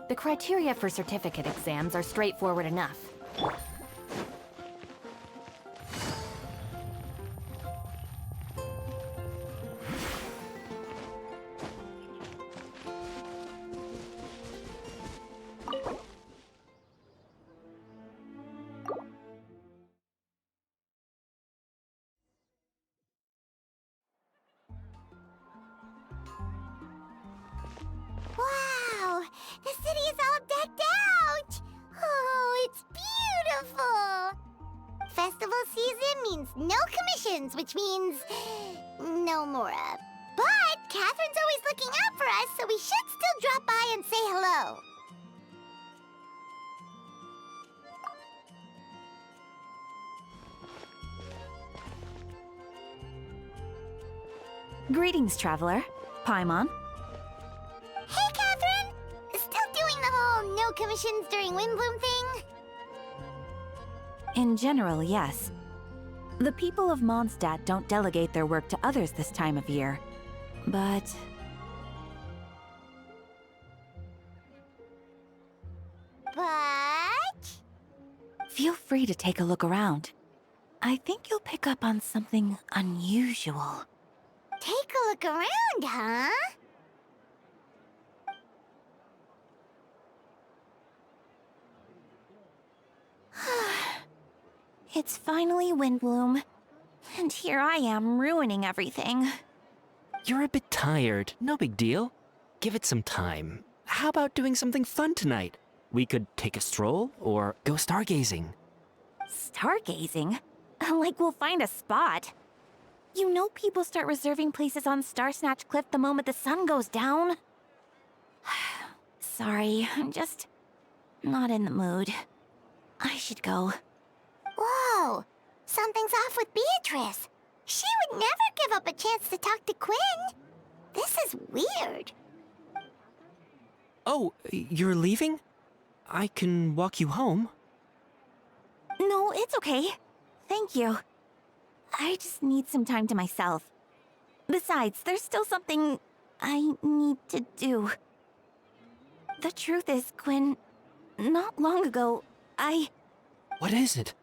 The criteria for certificate exams are straightforward enough. Wow! The city is all decked out! Oh, it's beautiful! Festival season means no commissions, which means no Mora. But Catherine's always looking out for us, so we should still drop by and say hello. Greetings, traveler. Paimon. Hey, Catherine! Still doing the whole no commissions during Windbloom thing? In general, yes. The people of Mondstadt don't delegate their work to others this time of year. But... feel free to take a look around. I think you'll pick up on something unusual. Take a look around, huh? It's finally Windbloom. And here I am ruining everything. You're a bit tired. No big deal. Give it some time. How about doing something fun tonight? We could take a stroll or go stargazing. Stargazing? Like we'll find a spot. You know people start reserving places on Starsnatch Cliff the moment the sun goes down. Sorry, I'm just not in the mood. I should go. Whoa! Something's off with Beatrice. She would never give up a chance to talk to Quinn. This is weird. Oh, you're leaving? I can walk you home. No, it's okay. Thank you. I just need some time to myself. Besides, there's still something I need to do. The truth is, Quinn, not long ago, What is it?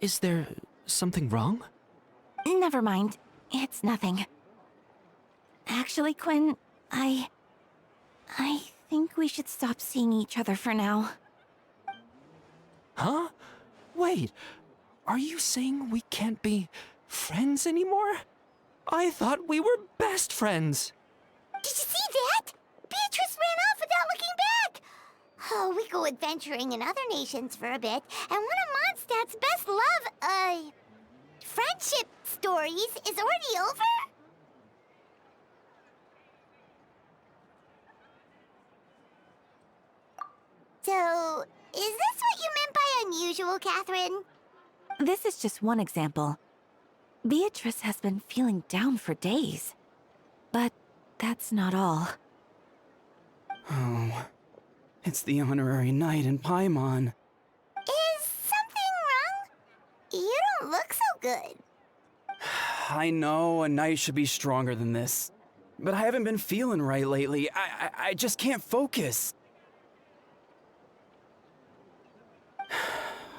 Is there something wrong? Never mind. It's nothing. Actually, Quinn, I think we should stop seeing each other for now. Huh? Wait, are you saying we can't be friends anymore? I thought we were best friends. Did you see that? Beatrice ran off without looking back. Oh, we go adventuring in other nations for a bit, and one of Mondstadt's best friendship stories is already over? So, is this what you meant by unusual, Catherine? This is just one example. Beatrice has been feeling down for days. But that's not all. Oh, it's the honorary knight in Paimon. Is something wrong? You don't look so good. I know a knight should be stronger than this, but I haven't been feeling right lately. I just can't focus.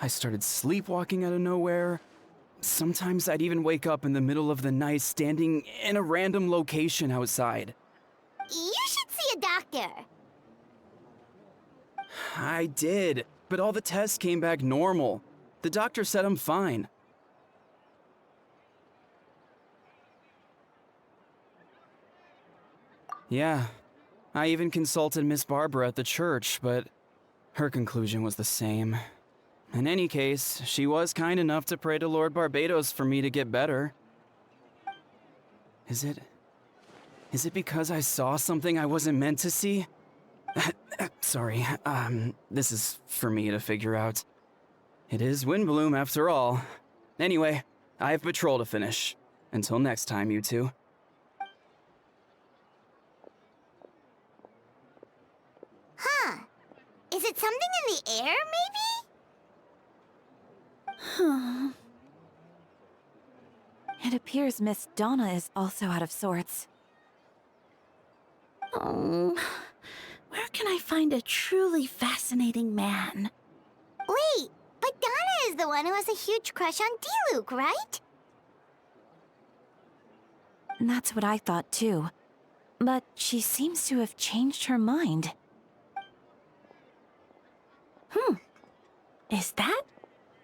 I started sleepwalking out of nowhere. Sometimes I'd even wake up in the middle of the night standing in a random location outside. You should see a doctor. I did, but all the tests came back normal. The doctor said I'm fine. Yeah, I even consulted Miss Barbara at the church, but her conclusion was the same. In any case, she was kind enough to pray to Lord Barbados for me to get better. Is it because I saw something I wasn't meant to see? Sorry, this is for me to figure out. It is Windbloom after all. Anyway, I have patrol to finish. Until next time, you two. it something in the air, maybe? It appears Miss Donna is also out of sorts. Oh, where can I find a truly fascinating man? Wait, but Donna is the one who has a huge crush on Diluc, right? That's what I thought too. But she seems to have changed her mind. Is that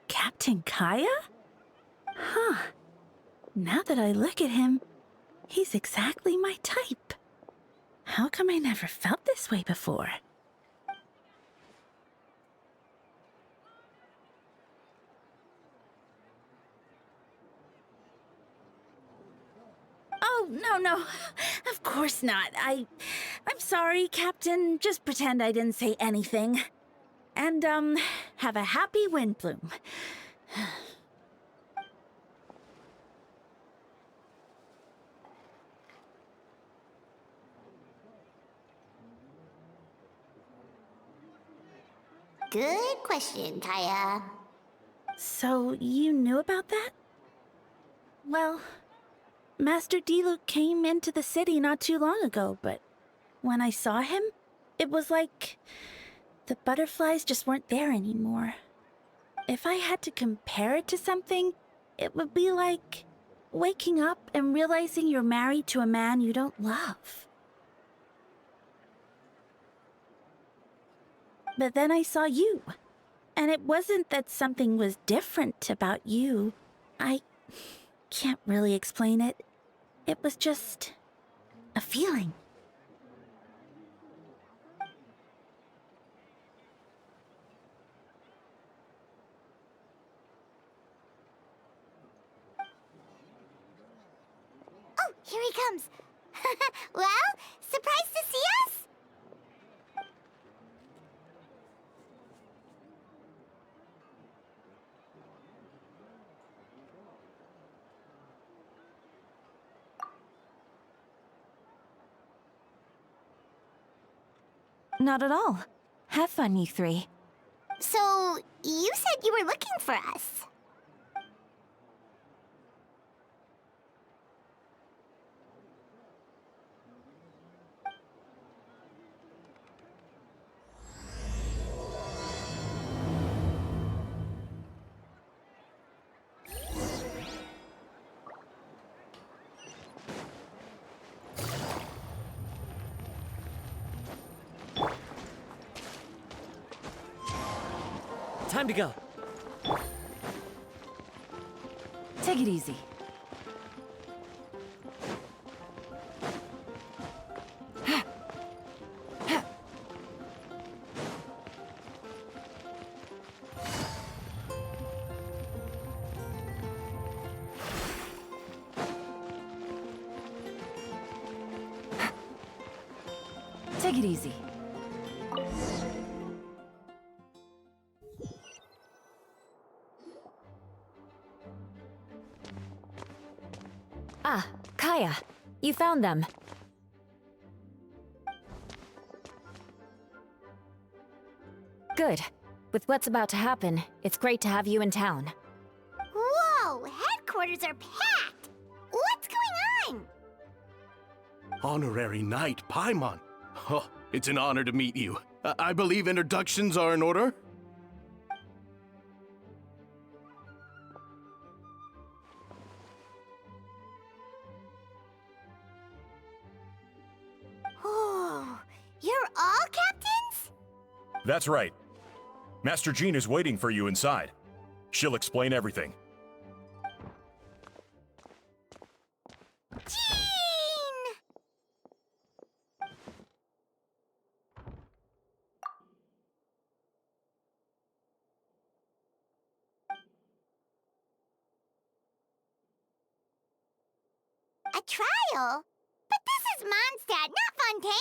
Captain Kaya? Huh. Now that I look at him, he's exactly my type. How come I never felt this way before? Oh, no. Of course not. I'm sorry, Captain. Just pretend I didn't say anything. And, have a happy Windbloom. Good question, Kaya. So, you knew about that? Well, Master Diluc came into the city not too long ago, but when I saw him, it was like the butterflies just weren't there anymore. If I had to compare it to something, it would be like waking up and realizing you're married to a man you don't love. But then I saw you, and it wasn't that something was different about you. I can't really explain it. It was just a feeling. Oh, here he comes. Well, surprised to see us? Not at all. Have fun, you three. So, you said you were looking for us. Time to go. Take it easy. Take it easy. Ah, Kaya. You found them. Good. With what's about to happen, it's great to have you in town. Whoa, headquarters are packed! What's going on? Honorary Knight Paimon. Oh, it's an honor to meet you. I believe introductions are in order? Oh, you're all captains? That's right. Master Jean is waiting for you inside. She'll explain everything. Jean! A trial? But this is Mondstadt, not Fontaine!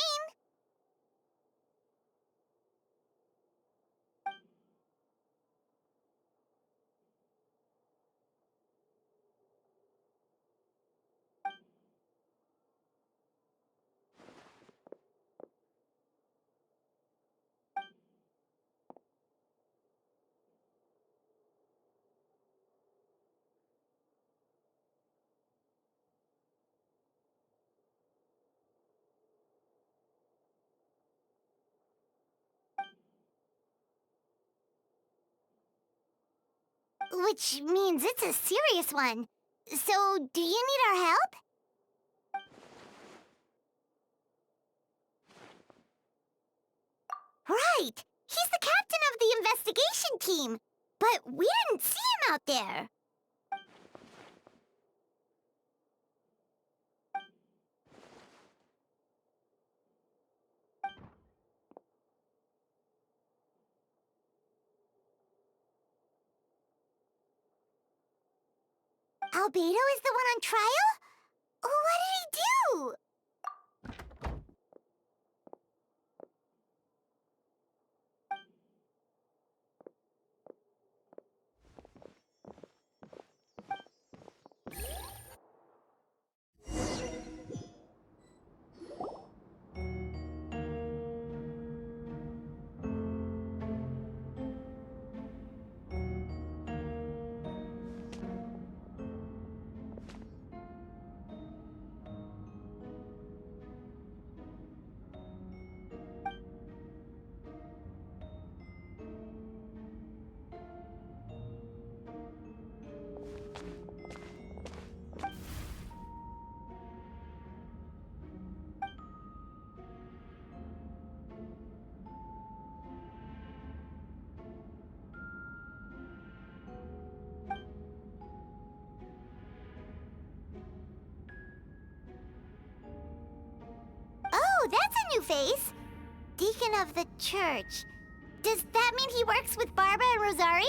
which means it's a serious one. So, do you need our help? Right! He's the captain of the investigation team! But we didn't see him out there! Albedo is the one on trial? What did he do? Oh, that's a new face! Deacon of the church. Does that mean he works with Barbara and Rosaria?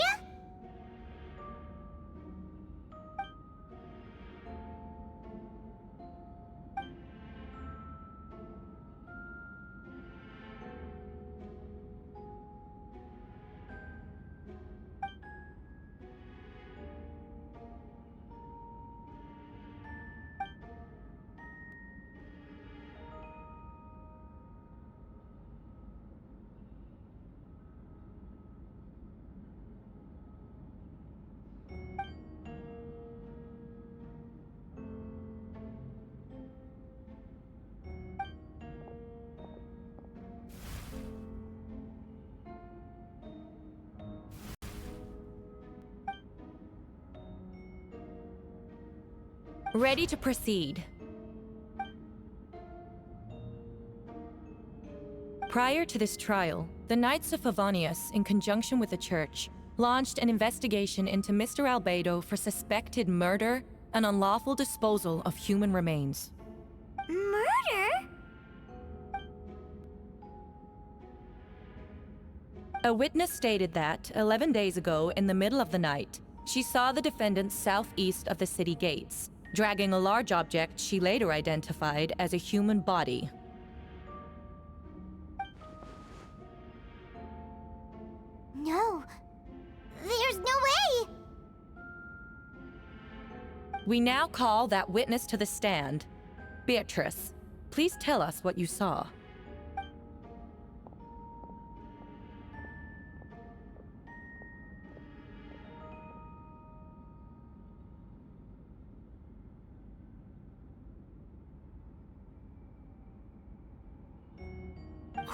Ready to proceed. Prior to this trial, the Knights of Favonius, in conjunction with the Church, launched an investigation into Mr. Albedo for suspected murder and unlawful disposal of human remains. Murder? A witness stated that, 11 days ago, in the middle of the night, she saw the defendant southeast of the city gates, dragging a large object she later identified as a human body. No. There's no way! We now call that witness to the stand. Beatrice, please tell us what you saw.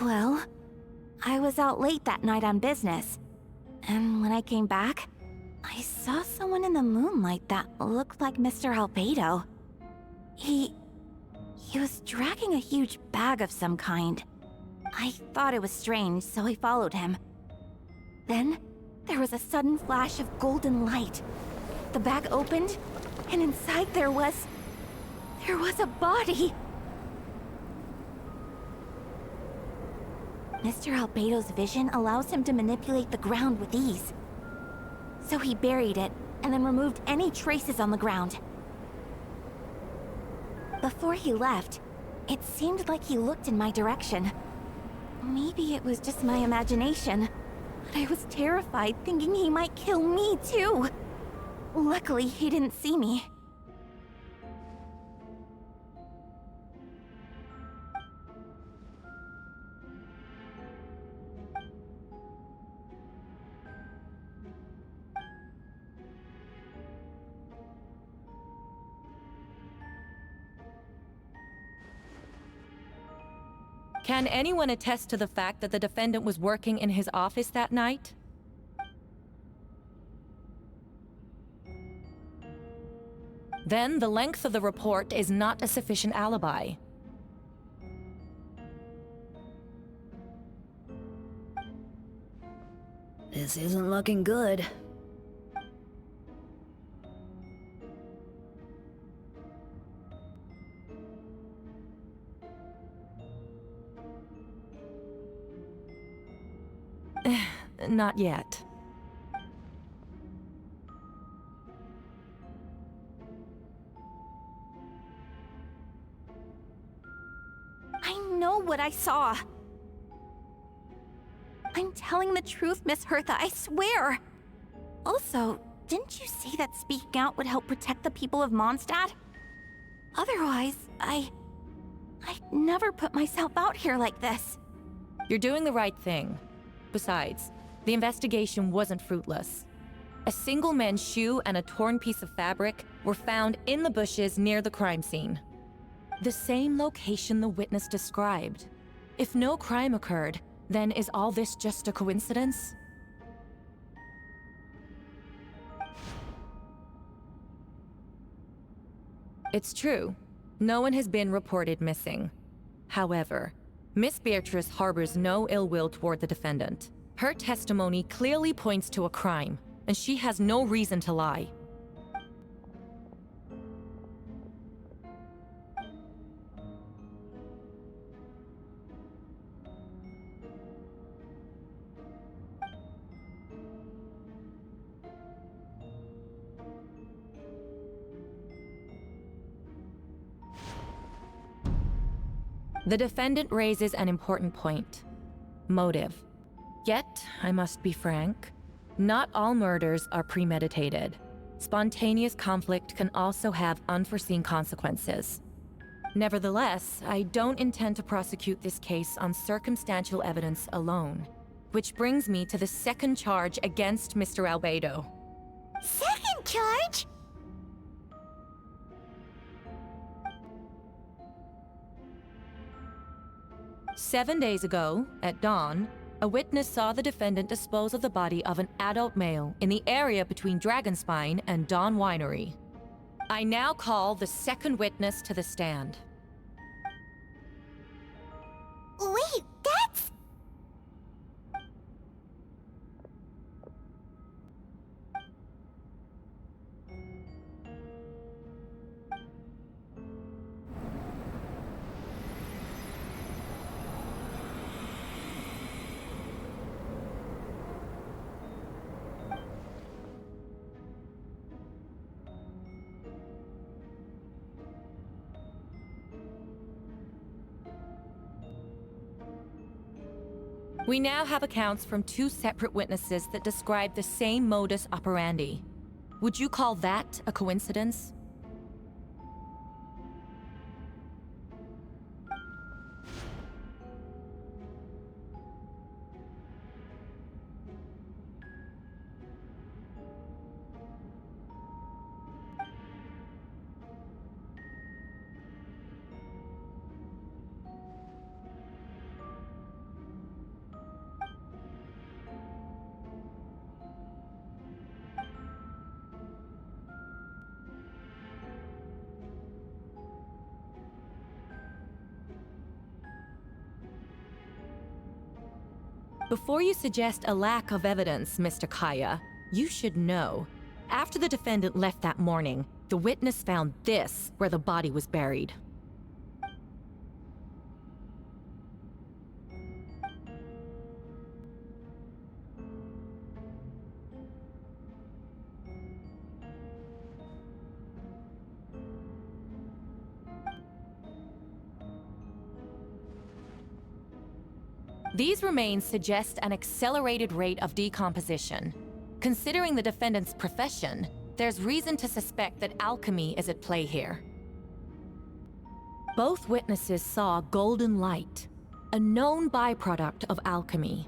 Well, I was out late that night on business. And when I came back, I saw someone in the moonlight that looked like Mr. Albedo. He was dragging a huge bag of some kind. I thought it was strange, so I followed him. Then, there was a sudden flash of golden light. The bag opened, and inside there was a body! Mr. Albedo's vision allows him to manipulate the ground with ease. So he buried it, and then removed any traces on the ground. Before he left, it seemed like he looked in my direction. Maybe it was just my imagination, but I was terrified thinking he might kill me too. Luckily, he didn't see me. Can anyone attest to the fact that the defendant was working in his office that night? then the length of the report is not a sufficient alibi. This isn't looking good. Not yet. I know what I saw. I'm telling the truth, Miss Hertha, I swear. Also, didn't you say that speaking out would help protect the people of Mondstadt? Otherwise, I'd never put myself out here like this. You're doing the right thing. Besides, the investigation wasn't fruitless. A single man's shoe and a torn piece of fabric were found in the bushes near the crime scene. The same location the witness described. If no crime occurred, then is all this just a coincidence? It's true. No one has been reported missing. However, Miss Beatrice harbors no ill will toward the defendant. Her testimony clearly points to a crime, and she has no reason to lie. The defendant raises an important point: motive. Yet, I must be frank, not all murders are premeditated. Spontaneous conflict can also have unforeseen consequences. Nevertheless, I don't intend to prosecute this case on circumstantial evidence alone. Which brings me to the second charge against Mr. Albedo. Second charge? "7 days ago, at dawn, a witness saw the defendant dispose of the body of an adult male in the area between Dragonspine and Dawn Winery. I now call the second witness to the stand." Wait, that's... We now have accounts from 2 separate witnesses that describe the same modus operandi. Would you call that a coincidence? Before you suggest a lack of evidence, Mr. Kaya, you should know. After the defendant left that morning, the witness found this where the body was buried. These remains suggest an accelerated rate of decomposition. Considering the defendant's profession, there's reason to suspect that alchemy is at play here. Both witnesses saw golden light, a known byproduct of alchemy.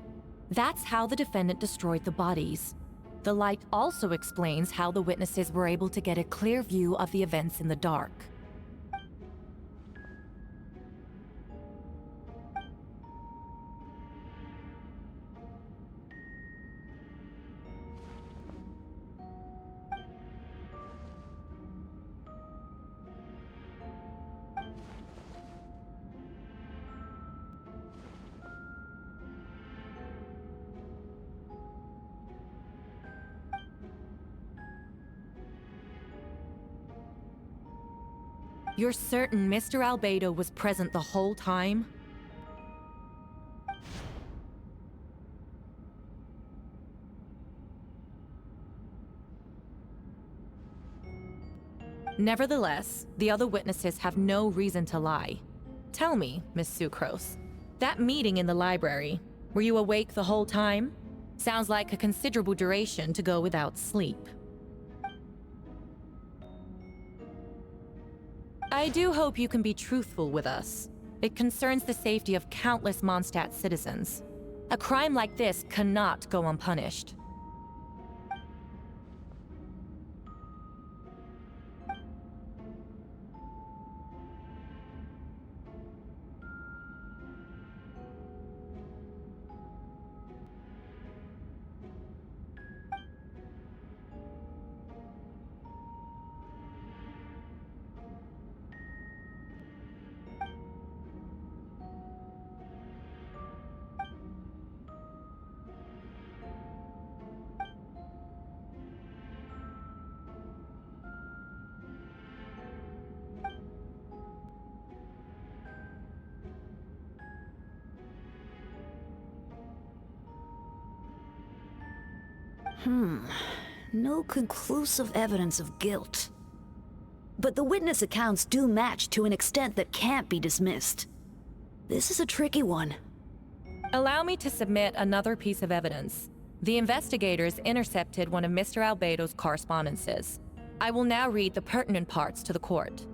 That's how the defendant destroyed the bodies. The light also explains how the witnesses were able to get a clear view of the events in the dark. You're certain Mr. Albedo was present the whole time? Nevertheless, the other witnesses have no reason to lie. Tell me, Miss Sucrose, that meeting in the library, were you awake the whole time? Sounds like a considerable duration to go without sleep. I do hope you can be truthful with us. It concerns the safety of countless Mondstadt citizens. A crime like this cannot go unpunished. No conclusive evidence of guilt. But the witness accounts do match to an extent that can't be dismissed. This is a tricky one. Allow me to submit another piece of evidence. The investigators intercepted one of Mr. Albedo's correspondences. I will now read the pertinent parts to the court.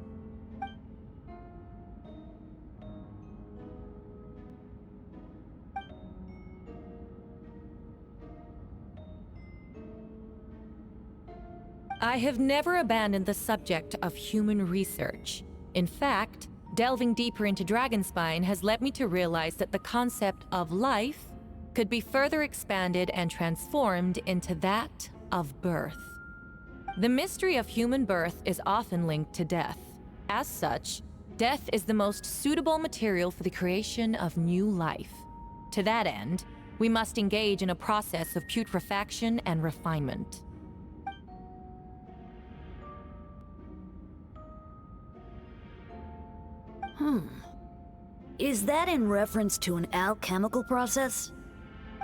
I have never abandoned the subject of human research. In fact, delving deeper into Dragonspine has led me to realize that the concept of life could be further expanded and transformed into that of birth. The mystery of human birth is often linked to death. As such, death is the most suitable material for the creation of new life. To that end, we must engage in a process of putrefaction and refinement. Is that in reference to an alchemical process?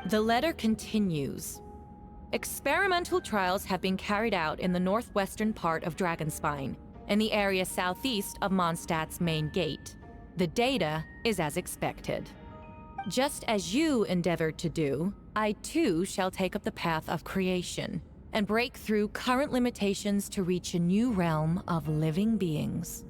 The letter continues. Experimental trials have been carried out in the northwestern part of Dragonspine, in the area southeast of Mondstadt's main gate. The data is as expected. Just as you endeavored to do, I too shall take up the path of creation, and break through current limitations to reach a new realm of living beings.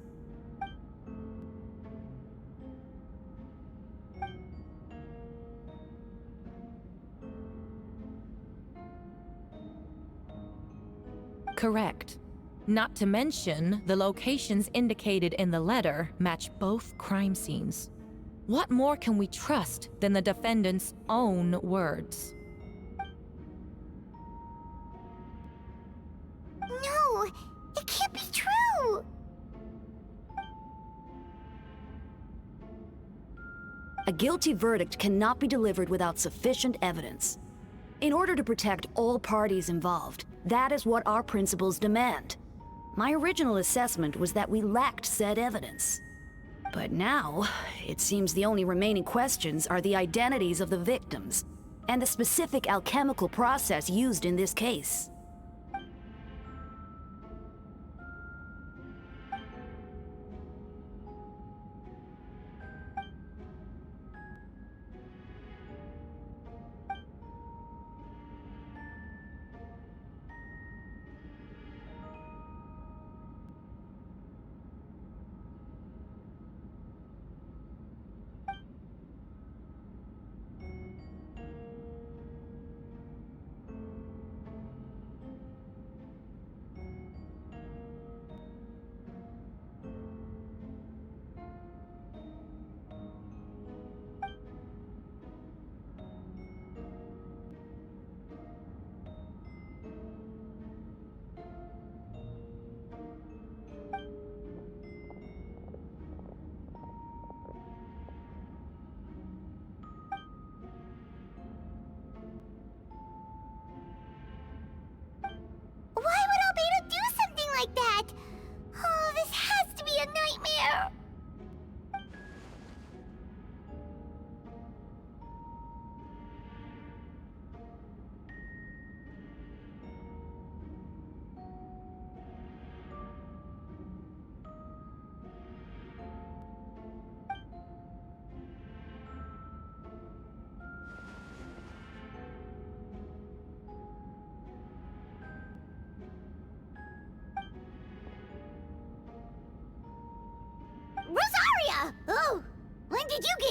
Correct. Not to mention, the locations indicated in the letter match both crime scenes. What more can we trust than the defendant's own words? No, it can't be true. A guilty verdict cannot be delivered without sufficient evidence. In order to protect all parties involved, that is what our principles demand. My original assessment was that we lacked said evidence. But now, it seems the only remaining questions are the identities of the victims, and the specific alchemical process used in this case.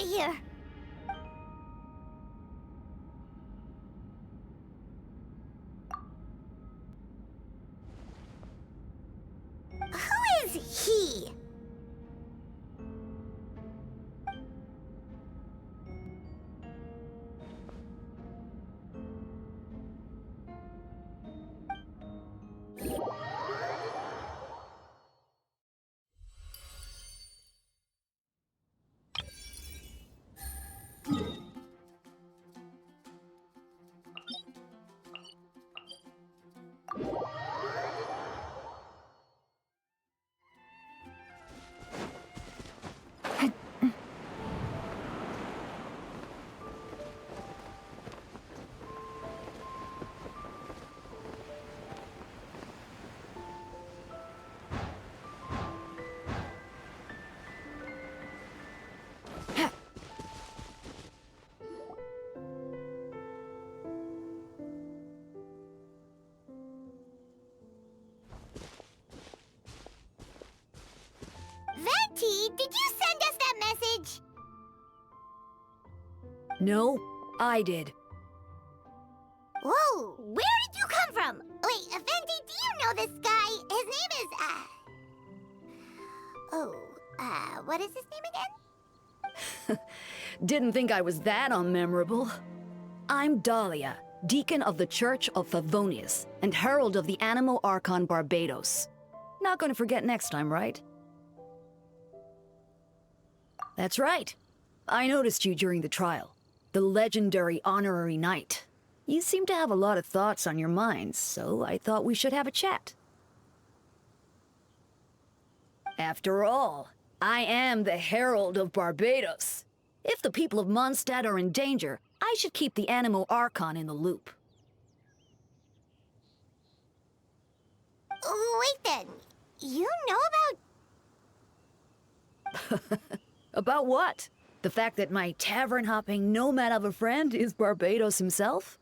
of here. Who is he? Venti, did you send us that message? No, I did. Whoa, where did you come from? Wait, Venti, do you know this guy? His name is, what is his name again? Didn't think I was that unmemorable. I'm Dahlia, Deacon of the Church of Favonius, and Herald of the Animo Archon Barbados. Not gonna forget next time, right? That's right. I noticed you during the trial. The legendary honorary knight. You seem to have a lot of thoughts on your mind, so I thought we should have a chat. After all, I am the Herald of Barbados. If the people of Mondstadt are in danger, I should keep the Animo Archon in the loop. Wait then, you know about... About what? The fact that my tavern-hopping nomad of a friend is Barbados himself?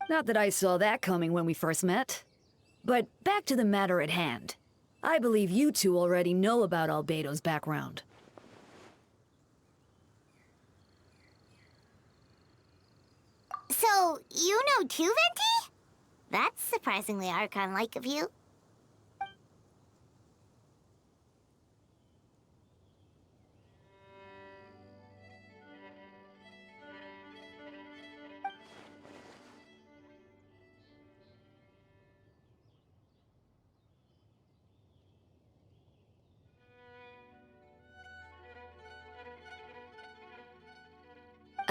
Not that I saw that coming when we first met. But back to the matter at hand. I believe you two already know about Albedo's background. So, you know too, Venti? That's surprisingly Archon-like of you.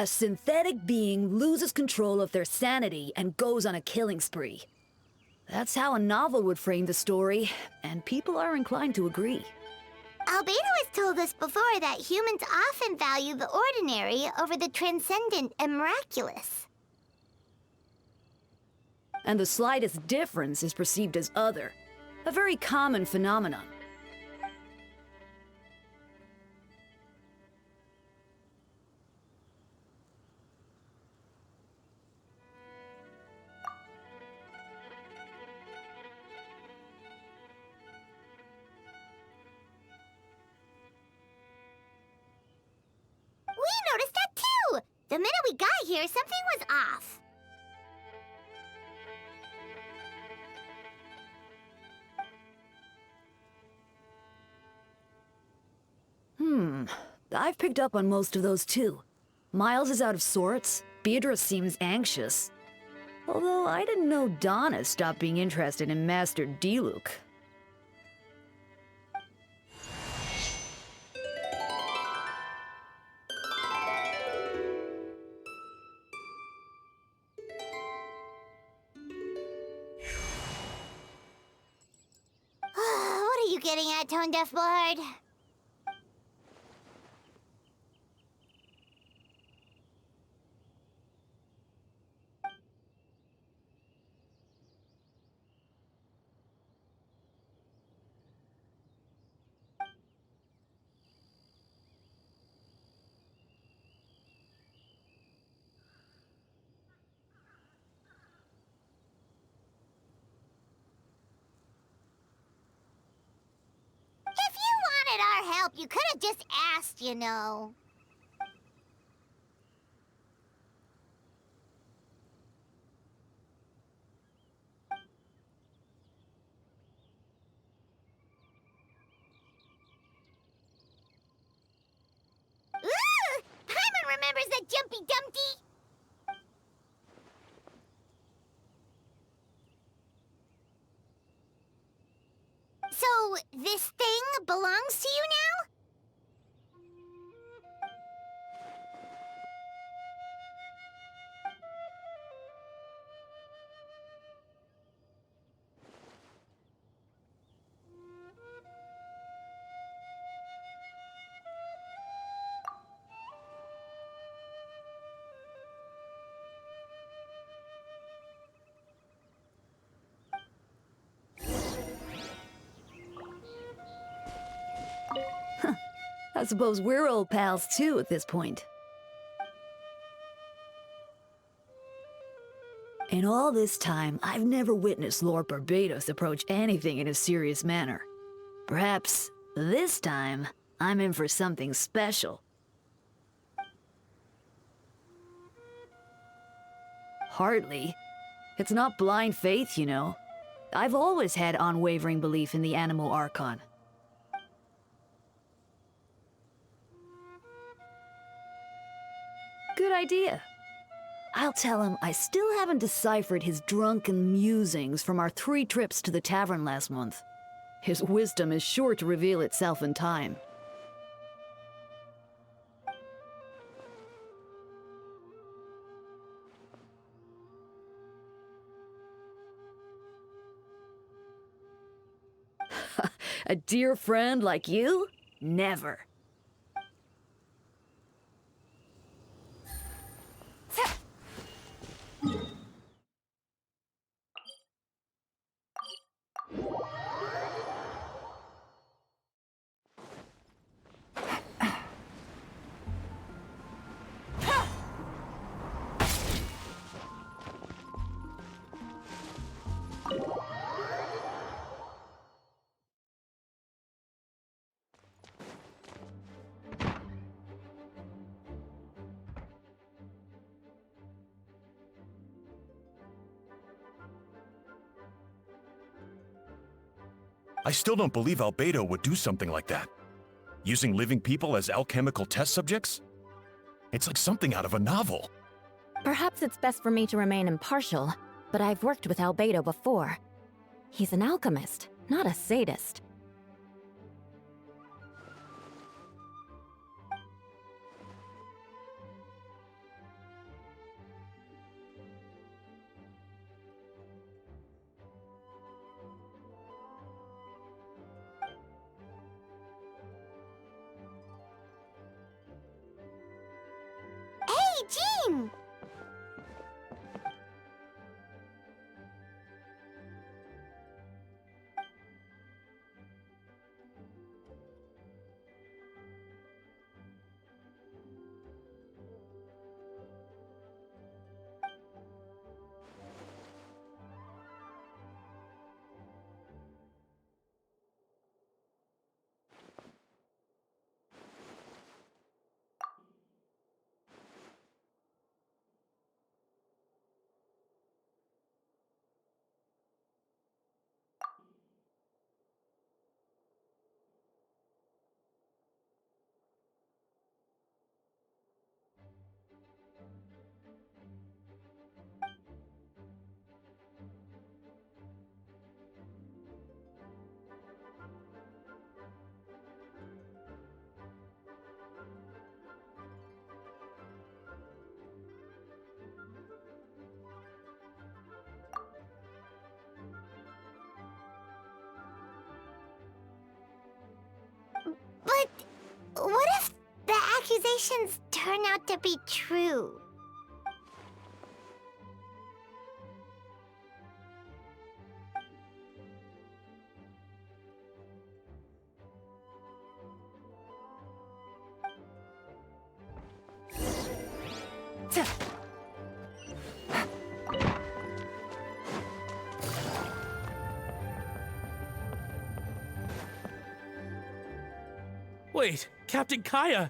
A synthetic being loses control of their sanity and goes on a killing spree. That's how a novel would frame the story, and people are inclined to agree. Albedo has told us before that humans often value the ordinary over the transcendent and miraculous. And the slightest difference is perceived as other. A very common phenomenon. We noticed that too! The minute we got here, something was off. I've picked up on most of those too. Miles is out of sorts, Beatrice seems anxious. Although I didn't know Donna stopped being interested in Master Diluc. What are you getting at, Tone Deaf Bard? help, you could have just asked, you know. Ooh! Paimon remembers that Jumpy Dumpty! So, this thing belongs to you now? I suppose we're old pals too at this point. In all this time, I've never witnessed Lord Barbados approach anything in a serious manner. Perhaps this time, I'm in for something special. Hardly. It's not blind faith, you know. I've always had unwavering belief in the animal Archon. Good idea. I'll tell him I still haven't deciphered his drunken musings from our 3 trips to the tavern last month. His wisdom is sure to reveal itself in time. A dear friend like you? Never. I still don't believe Albedo would do something like that. Using living people as alchemical test subjects? It's like something out of a novel. Perhaps it's best for me to remain impartial, but I've worked with Albedo before. He's an alchemist, not a sadist. Hey, Jean! But what if the accusations turn out to be true? Wait, Captain Kaya!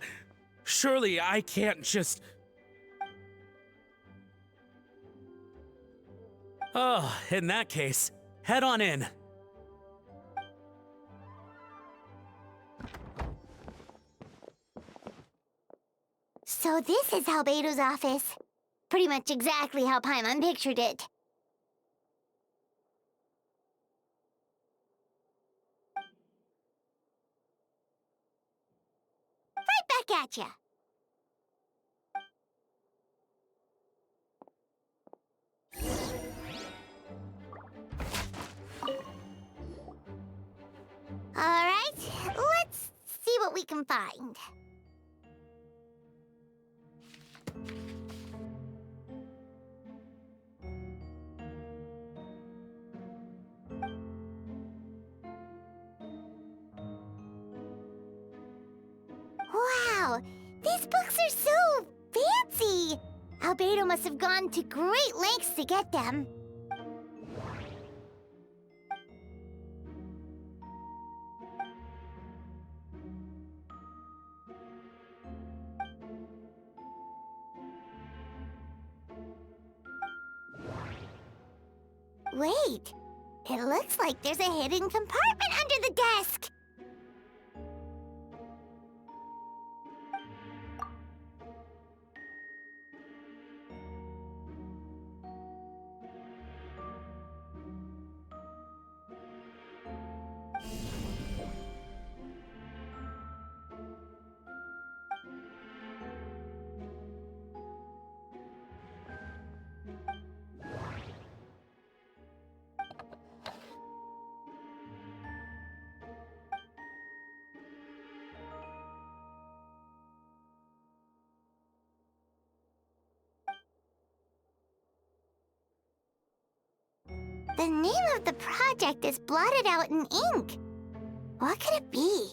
Surely I can't just... Oh, in that case, head on in. So this is Albedo's office. Pretty much exactly how Paimon pictured it. Right back at ya. Alright, let's see what we can find. Wow, these books are so fancy! Albedo must have gone to great lengths to get them. Wait, it looks like there's a hidden compartment under the desk! The name of the project is blotted out in ink. What could it be?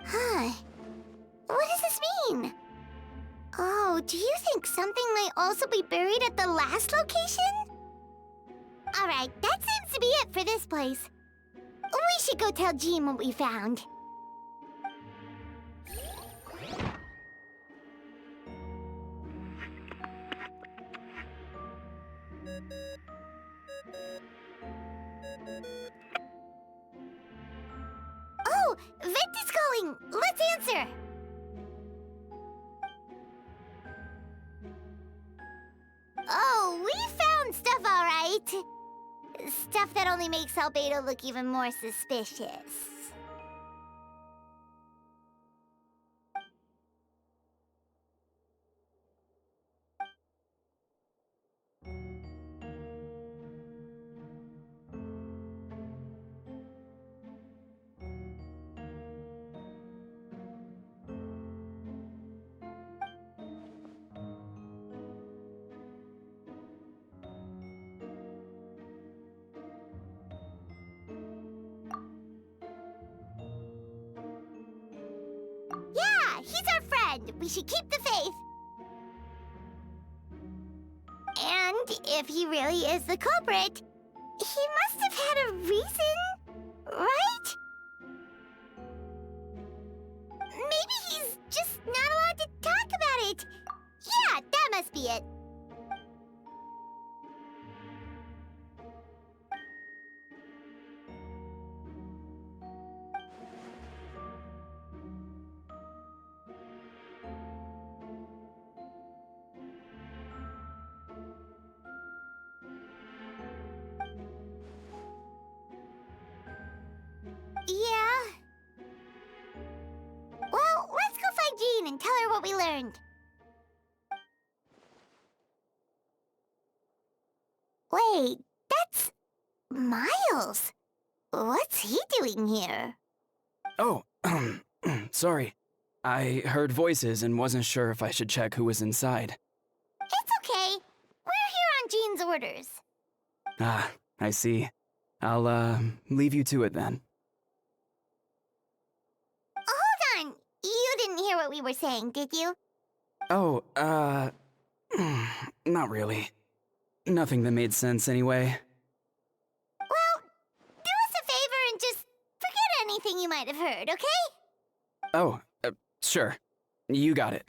Huh. What does this mean? Oh, do you think something might also be buried at the last location? Alright, that seems to be it for this place. We should go tell Jean what we found. Oh, Vent is calling! Let's answer! Oh, we found stuff, all right. Stuff that only makes Albedo look even more suspicious. Yeah, he's our friend. We should keep the faith. And if he really is the culprit, he must have had a reason, right? Maybe he's just not allowed to talk about it. Yeah, that must be it. Yeah. Well, let's go find Jean and tell her what we learned. Wait, that's Miles. What's he doing here? Oh, sorry. I heard voices and wasn't sure if I should check who was inside. It's okay. Queen's orders. Ah, I see. I'll, leave you to it then. Hold on! You didn't hear what we were saying, did you? Oh, not really. Nothing that made sense anyway. Well, do us a favor and just forget anything you might have heard, okay? Oh, sure. You got it.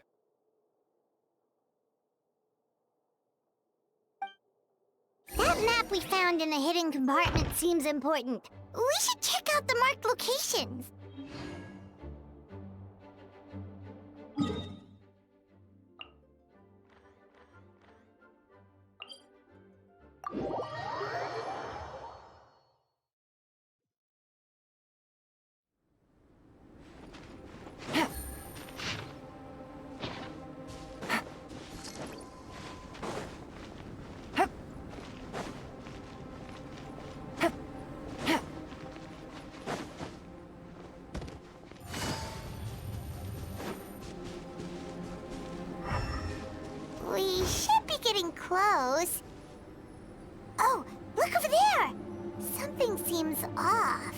That map we found in the hidden compartment seems important. We should check out the marked locations. We should be getting close. Oh, look over there! Something seems off.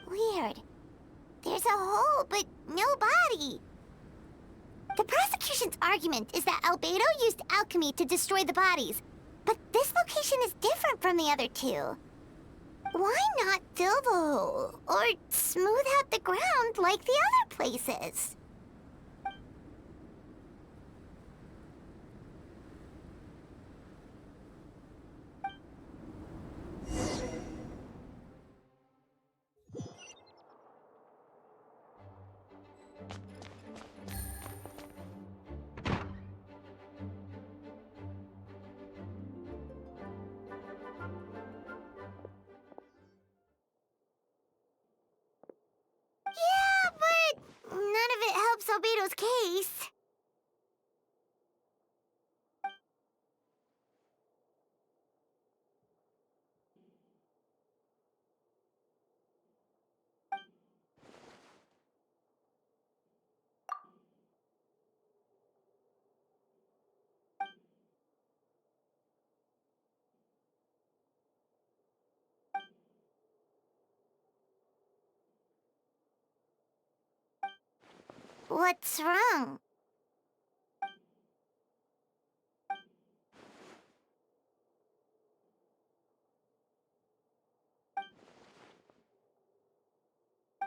Weird. There's a hole, but no body. The prosecution's argument is that Albedo used alchemy to destroy the bodies, but this location is different from the other two. Why not fill the hole, or smooth out the ground like the other places? Yeah, but none of it helps Albedo's case. What's wrong?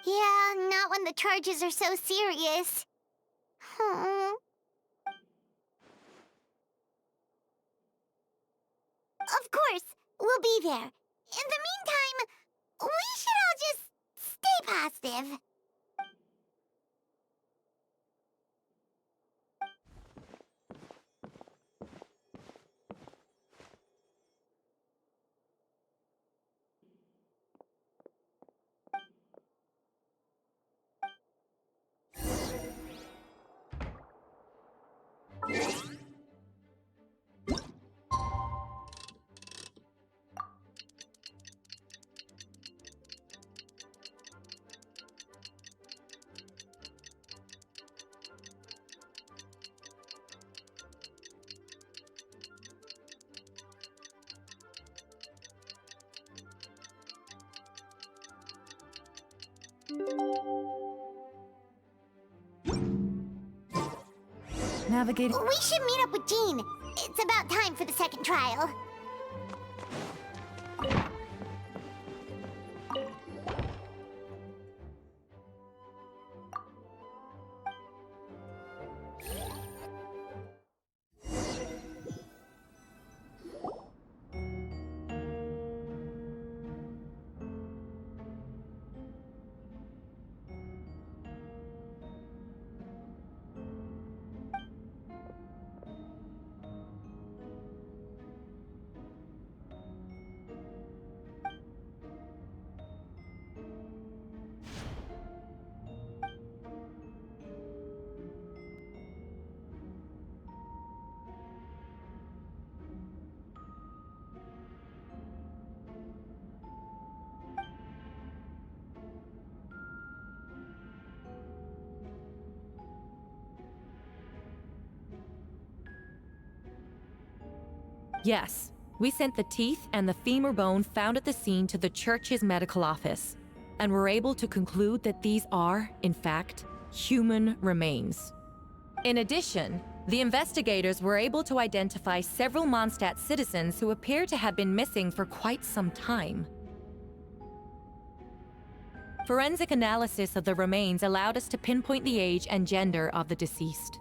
Yeah, not when the charges are so serious. Hmm. Of course, we'll be there. In the meantime, we should all just stay positive. Navigating. We should meet up with Jean. It's about time for the second trial. Yes, we sent the teeth and the femur bone found at the scene to the church's medical office, and were able to conclude that these are, in fact, human remains. In addition, the investigators were able to identify several Mondstadt citizens who appear to have been missing for quite some time. Forensic analysis of the remains allowed us to pinpoint the age and gender of the deceased.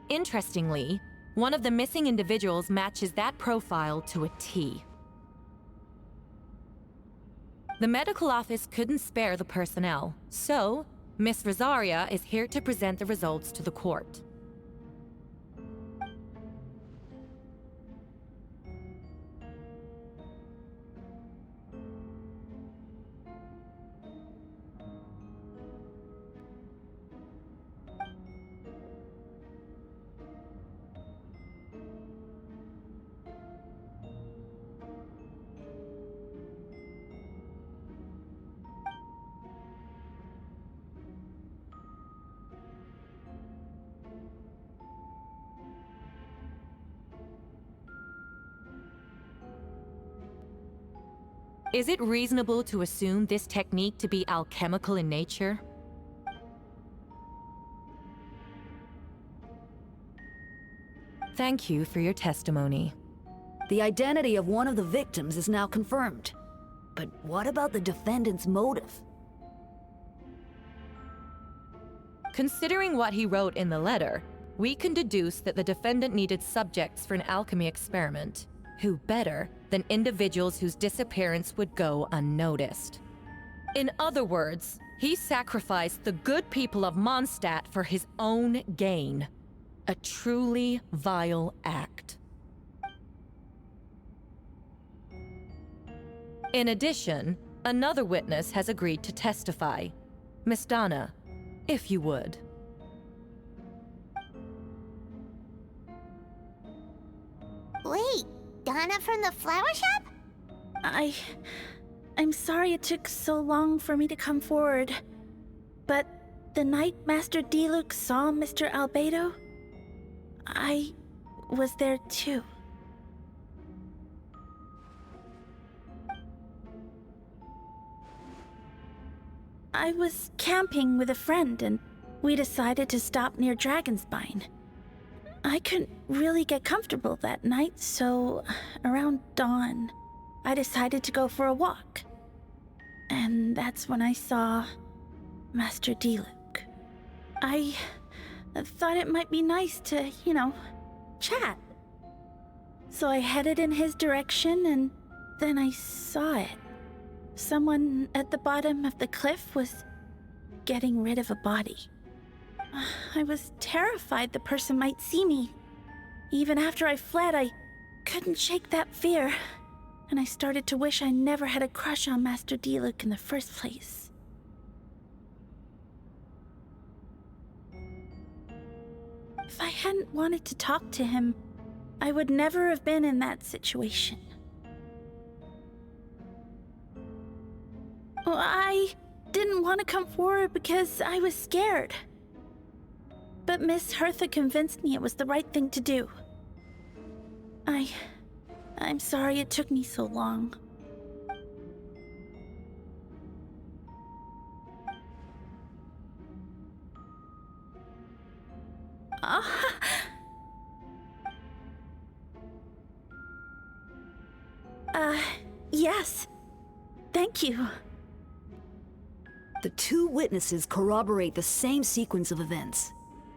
Interestingly, one of the missing individuals matches that profile to a T. The medical office couldn't spare the personnel, so Miss Rosaria is here to present the results to the court. Is it reasonable to assume this technique to be alchemical in nature? Thank you for your testimony. The identity of one of the victims is now confirmed. But what about the defendant's motive? Considering what he wrote in the letter, we can deduce that the defendant needed subjects for an alchemy experiment. Who better than individuals whose disappearance would go unnoticed? In other words, he sacrificed the good people of Mondstadt for his own gain. A truly vile act. In addition, another witness has agreed to testify. Miss Donna, if you would. Wait, Donna from the flower shop? I'm sorry it took so long for me to come forward. But the night Master Diluc saw Mr. Albedo, I was there too. I was camping with a friend and we decided to stop near Dragonspine. I couldn't really get comfortable that night, so around dawn, I decided to go for a walk. And that's when I saw Master Diluc. I thought it might be nice to, chat. So I headed in his direction and then I saw it. Someone at the bottom of the cliff was getting rid of a body. I was terrified the person might see me. Even after I fled, I couldn't shake that fear. And I started to wish I never had a crush on Master Diluc in the first place. If I hadn't wanted to talk to him, I would never have been in that situation. Well, I didn't want to come forward because I was scared. But Miss Hertha convinced me it was the right thing to do. I'm sorry it took me so long. Yes. Thank you. The two witnesses corroborate the same sequence of events.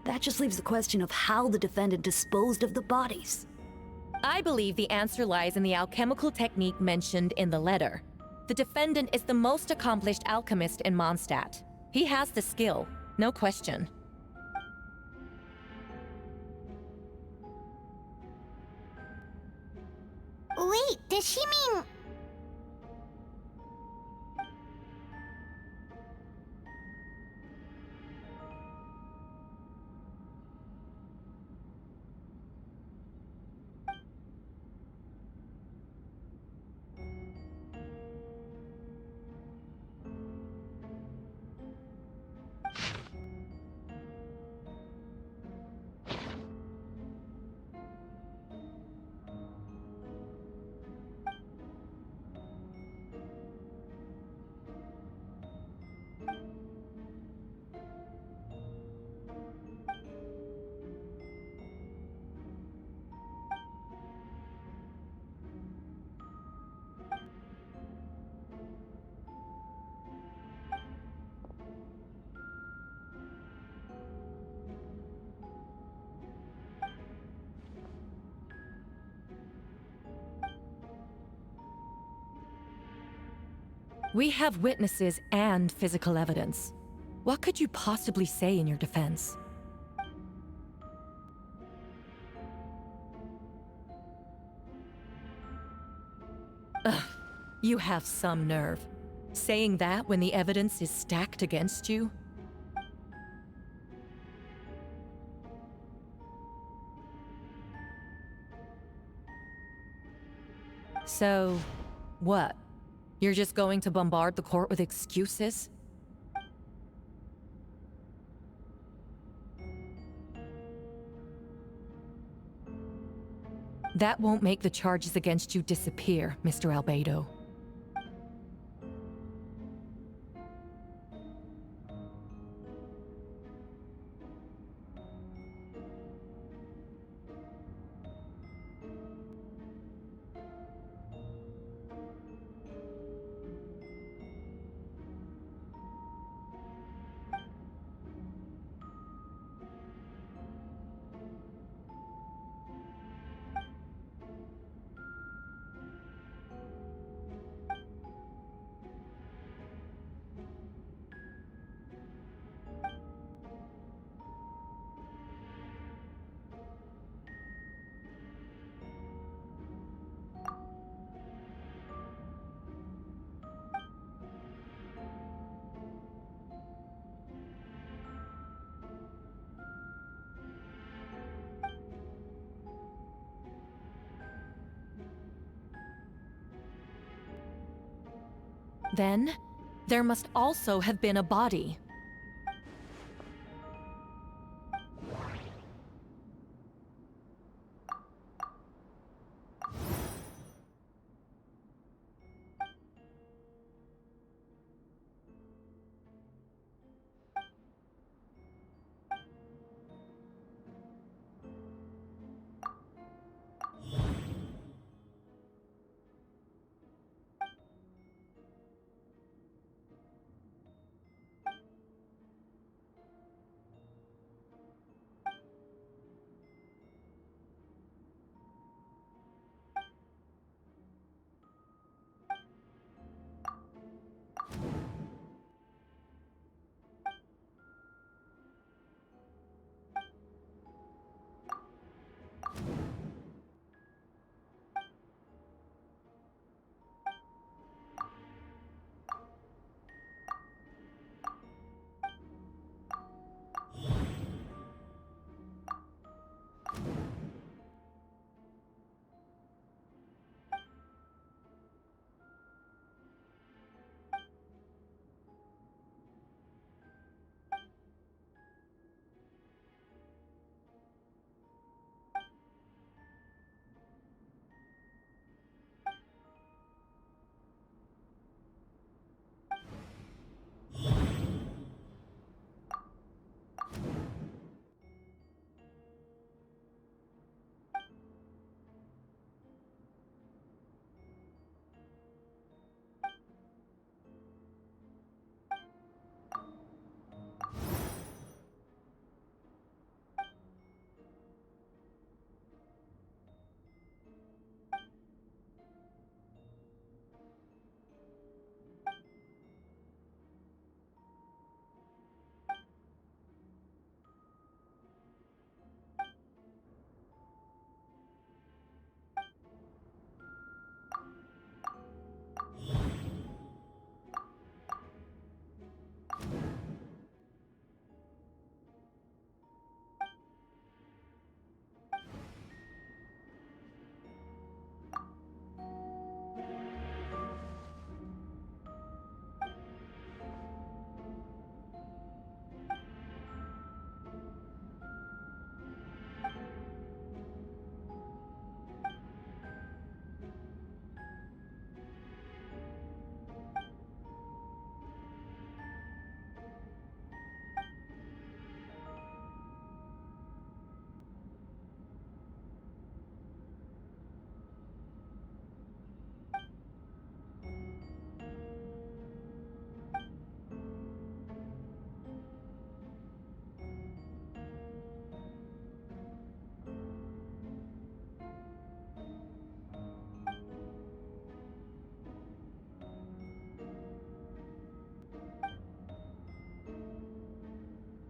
That just leaves the question of how the defendant disposed of the bodies. I believe the answer lies in the alchemical technique mentioned in the letter. The defendant is the most accomplished alchemist in Mondstadt. He has the skill, no question. Wait, does she mean... We have witnesses and physical evidence. What could you possibly say in your defense? Ugh, you have some nerve. Saying that when the evidence is stacked against you? So, what? You're just going to bombard the court with excuses? That won't make the charges against you disappear, Mr. Albedo. Then, there must also have been a body.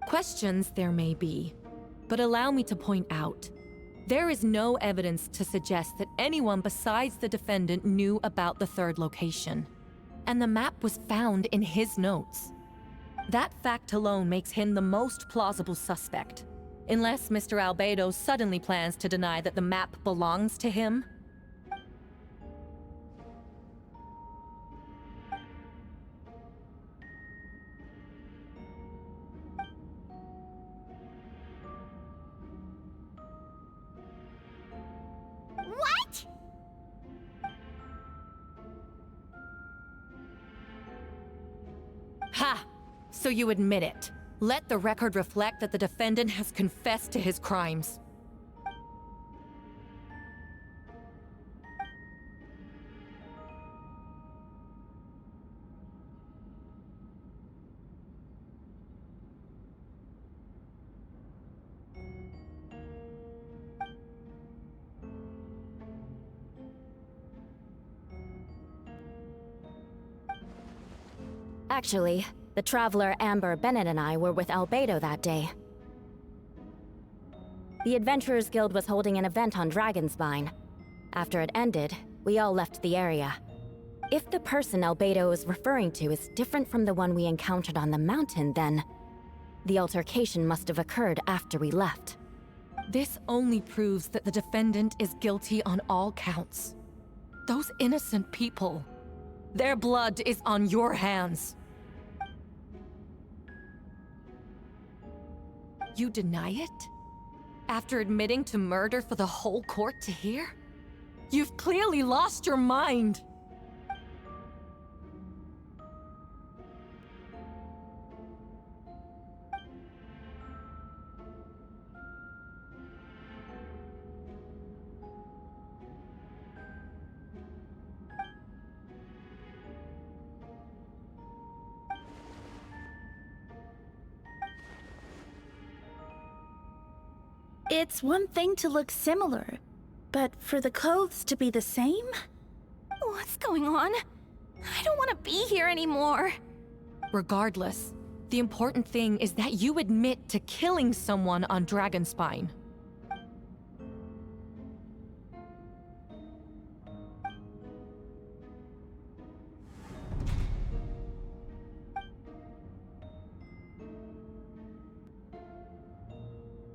Questions there may be, but allow me to point out, there is no evidence to suggest that anyone besides the defendant knew about the third location, and the map was found in his notes. That fact alone makes him the most plausible suspect, unless Mr. Albedo suddenly plans to deny that the map belongs to him. What? Ha! So you admit it. Let the record reflect that the defendant has confessed to his crimes. Actually, the traveler Amber Bennett and I were with Albedo that day. The Adventurers Guild was holding an event on Dragonspine. After it ended, we all left the area. If the person Albedo is referring to is different from the one we encountered on the mountain, then the altercation must have occurred after we left. This only proves that the defendant is guilty on all counts. Those innocent people, their blood is on your hands. You deny it? After admitting to murder for the whole court to hear? You've clearly lost your mind! It's one thing to look similar, but for the clothes to be the same? What's going on? I don't want to be here anymore. Regardless, the important thing is that you admit to killing someone on Dragonspine.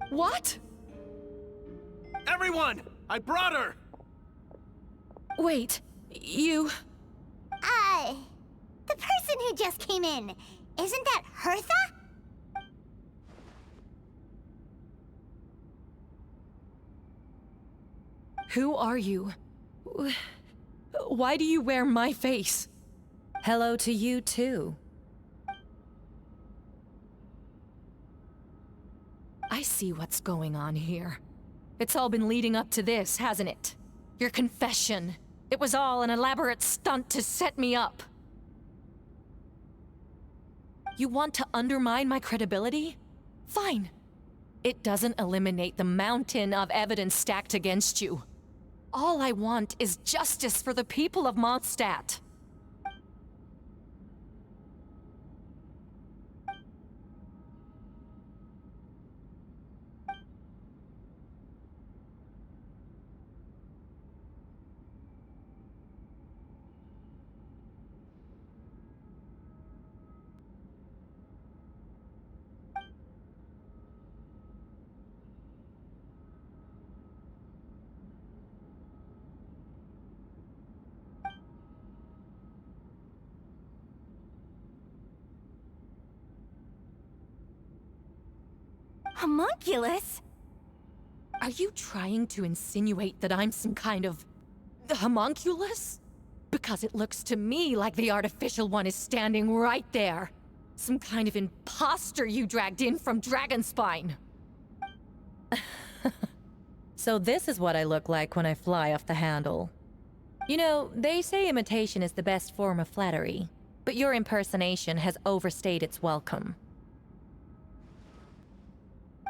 What? Everyone! I brought her! Wait, you... The person who just came in, isn't that Hertha? Who are you? Why do you wear my face? Hello to you, too. I see what's going on here. It's all been leading up to this, hasn't it? Your confession. It was all an elaborate stunt to set me up. You want to undermine my credibility? Fine. It doesn't eliminate the mountain of evidence stacked against you. All I want is justice for the people of Mondstadt. Homunculus? Are you trying to insinuate that I'm some kind of... homunculus? Because it looks to me like the artificial one is standing right there. Some kind of imposter you dragged in from Dragonspine. So this is what I look like when I fly off the handle. You know, they say imitation is the best form of flattery, but your impersonation has overstayed its welcome.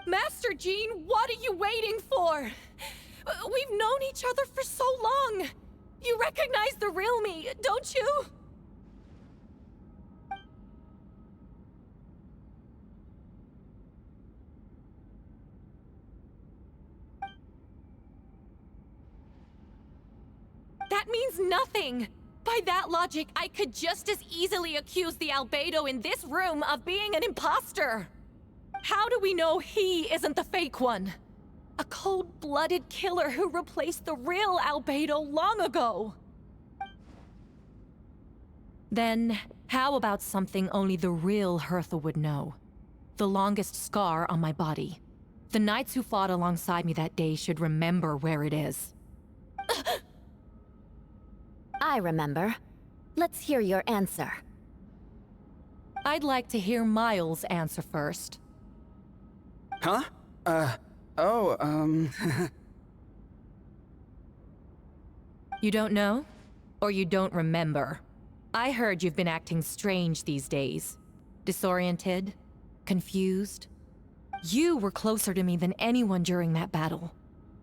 Master Jean, what are you waiting for? We've known each other for so long. You recognize the real me, don't you? means nothing. By that logic, I could just as easily accuse the Albedo in this room of being an imposter. How do we know he isn't the fake one? A cold-blooded killer who replaced the real Albedo long ago. Then, how about something only the real Hertha would know? The longest scar on my body. The knights who fought alongside me that day should remember where it is. I remember. Let's hear your answer. I'd like to hear Miles' answer first. Huh? You don't know? Or you don't remember? I heard you've been acting strange these days. Disoriented? Confused? You were closer to me than anyone during that battle.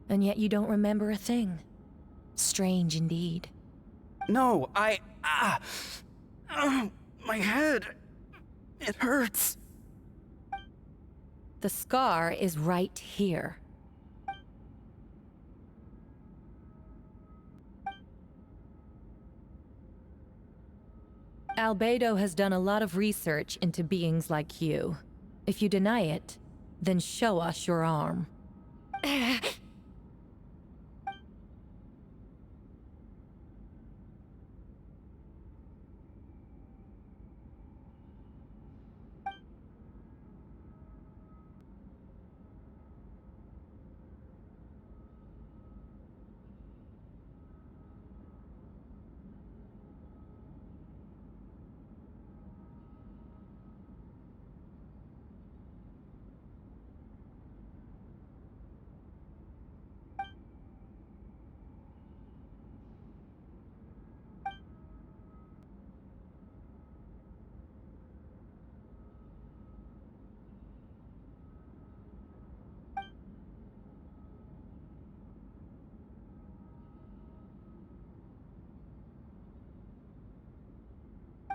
And yet you don't remember a thing. Strange indeed. No, my head. It hurts. The scar is right here. Albedo has done a lot of research into beings like you. If you deny it, then show us your arm.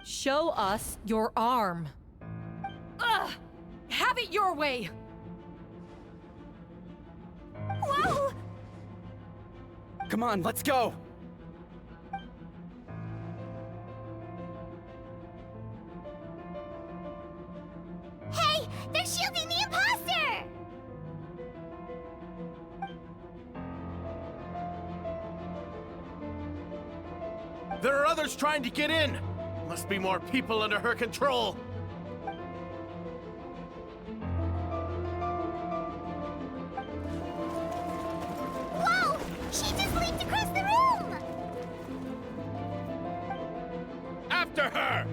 Show us your arm. Ugh! Have it your way! Whoa! Come on, let's go! Hey, they're shielding the imposter! There are others trying to get in! Must be more people under her control! Whoa! She just leaped across the room! After her!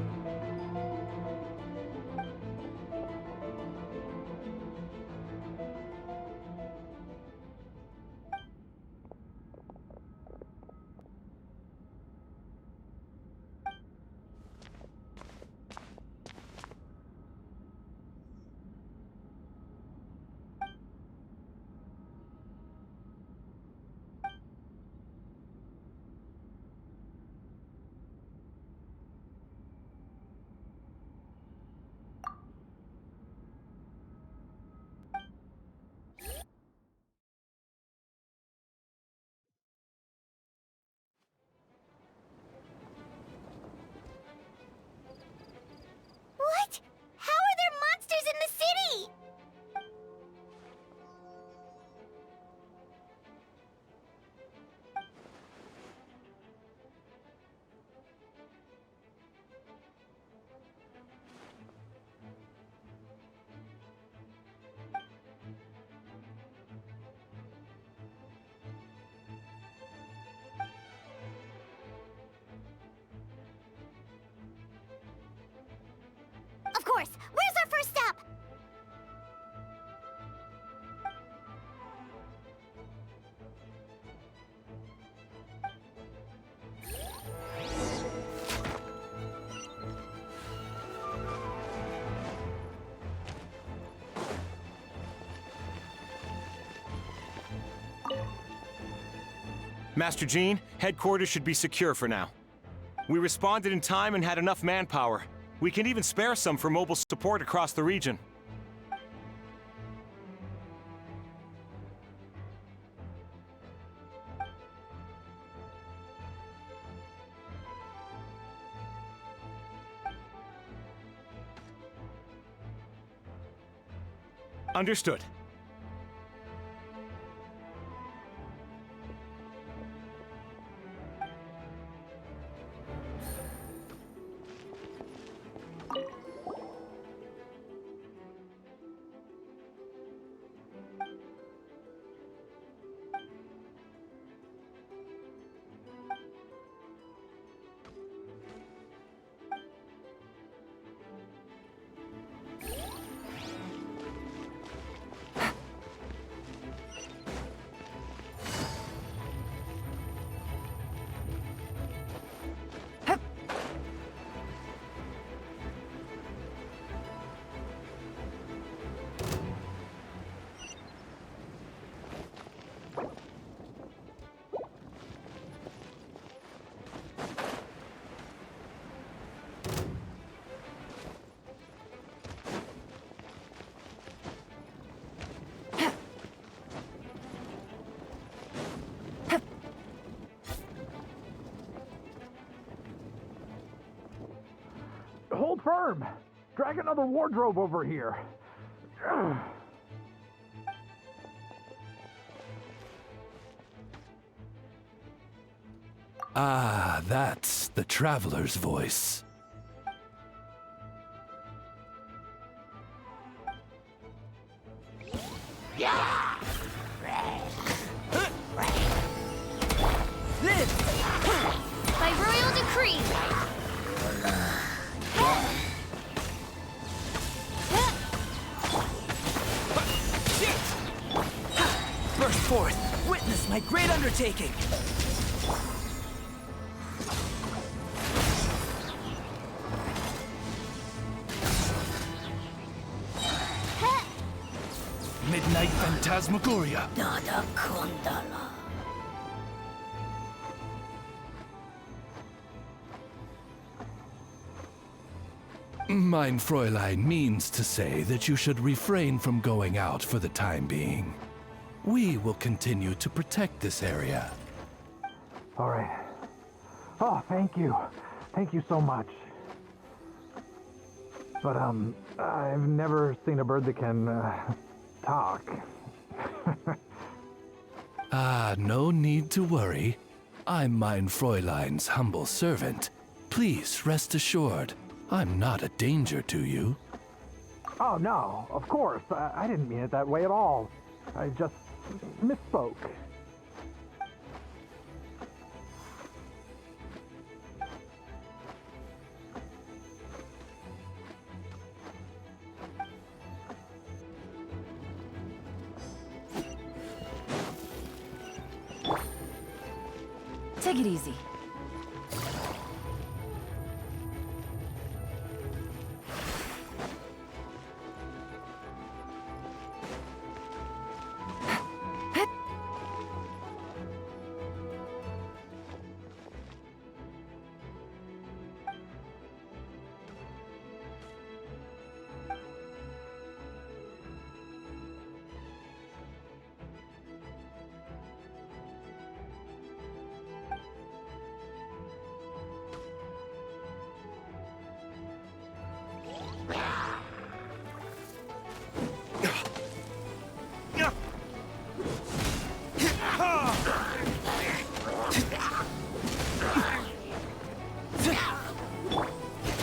What? How are there monsters in the city? Of course. Where's our first step? Master Jean, headquarters should be secure for now. We responded in time and had enough manpower. We can even spare some for mobile support across the region. Understood. Hold firm! Drag another wardrobe over here. Ah, that's the traveler's voice. By royal decree! Burst forth! Witness my great undertaking! Midnight Phantasmagoria. Nada Kondala. Mein Fräulein means to say that you should refrain from going out for the time being. We will continue to protect this area. All right. Oh, thank you. Thank you so much. But, I've never seen a bird that can, talk. Ah, no need to worry. I'm Mein Fräulein's humble servant. Please rest assured, I'm not a danger to you. Oh, no, of course. I didn't mean it that way at all. I just misspoke. Take it easy.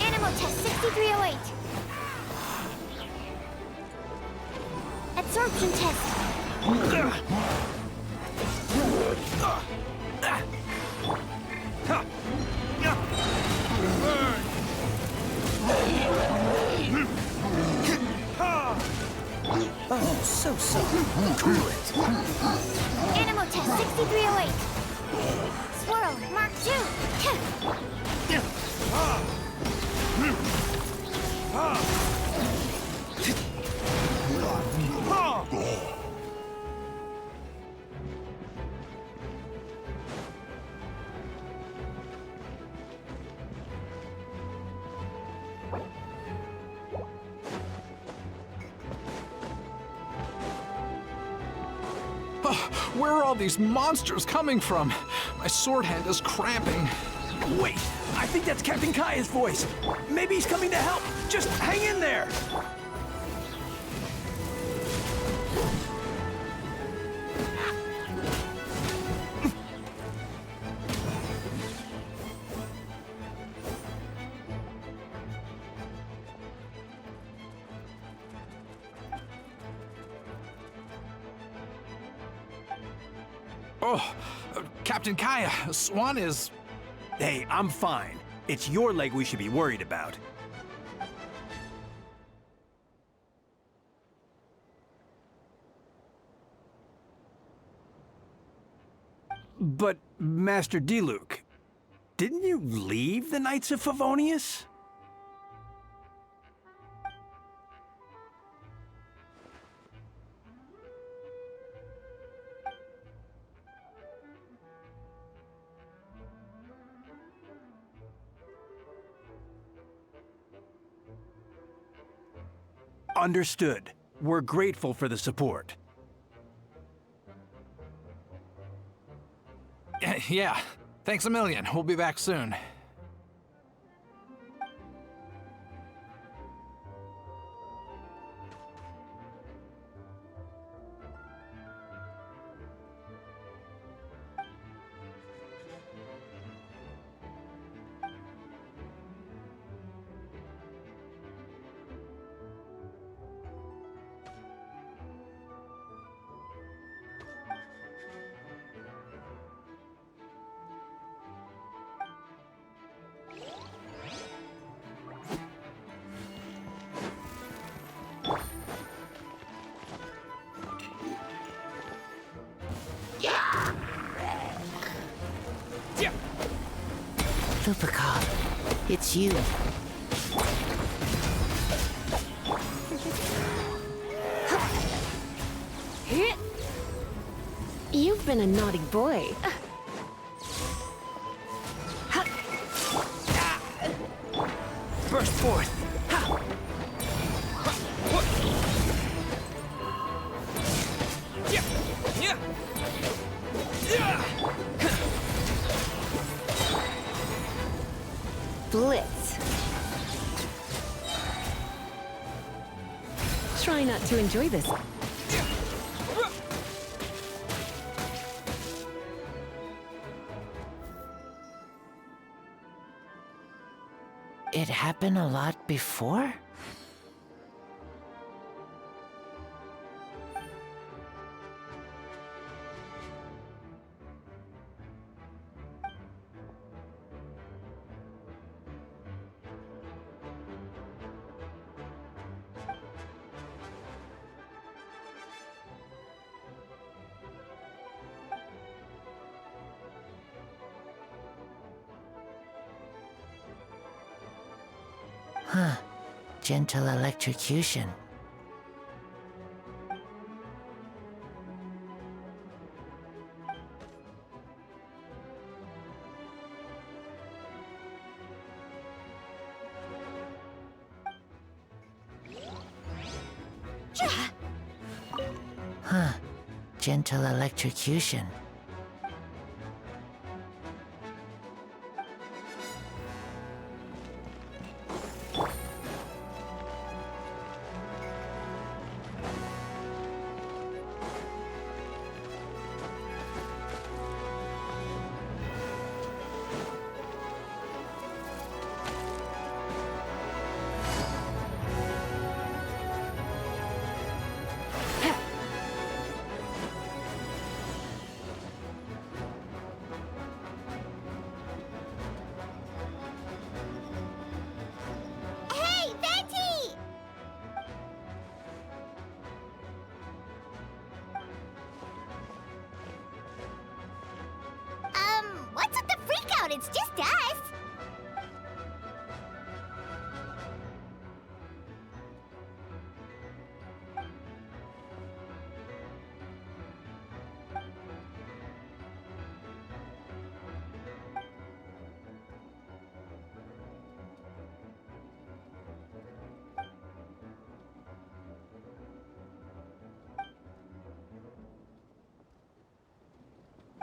Animal test 6308. Absorption test. Oh, so cool it. Animal test 6308. Swirl, Mark 2. Where are all these monsters coming from? My sword hand is cramping. Wait, I think that's Captain Kaya's voice. Maybe he's coming to help. Just hang in there. Oh, Captain Kaya, Swan is... Hey, I'm fine. It's your leg we should be worried about. But, Master Diluc, didn't you leave the Knights of Favonius? Understood. We're grateful for the support. Yeah, thanks a million. We'll be back soon. Lupercal, it's you. You've been a naughty boy. Burst forth! Blitz. Try not to enjoy this. It happened a lot before? Huh. Gentle electrocution. Huh. Gentle electrocution. Hey, Venti! What's with the freakout? It's just us.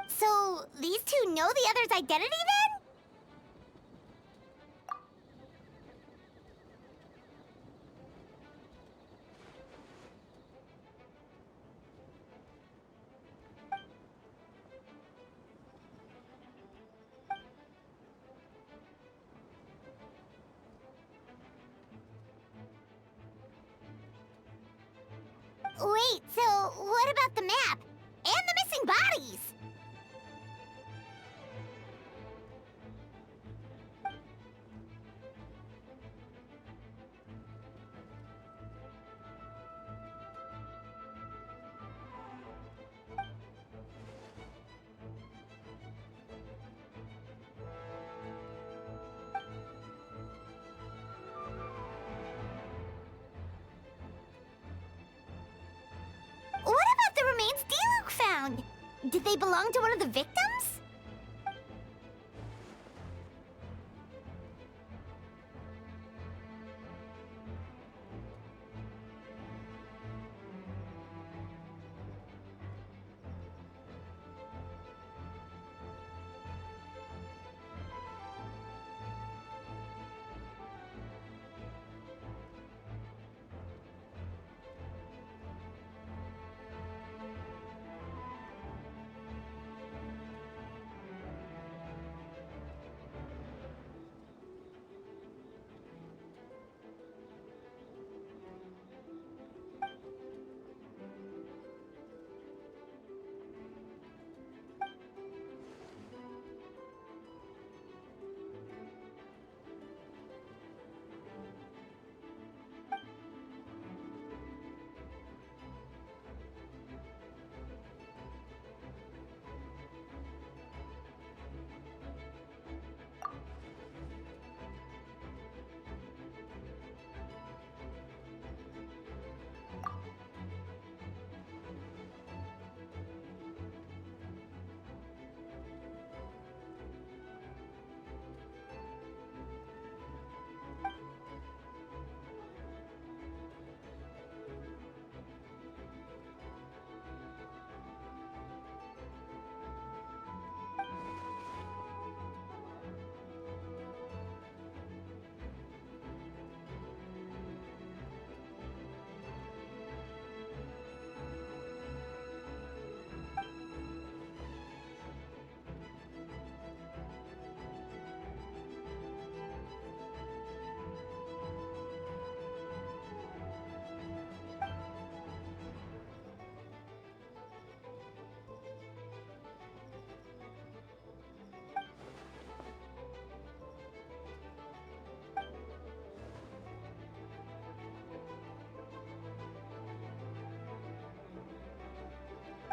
So, these two know the other's identity then? Wait, so what about the map? And the missing bodies? What about the remains Diluc found? Did they belong to one of the victims?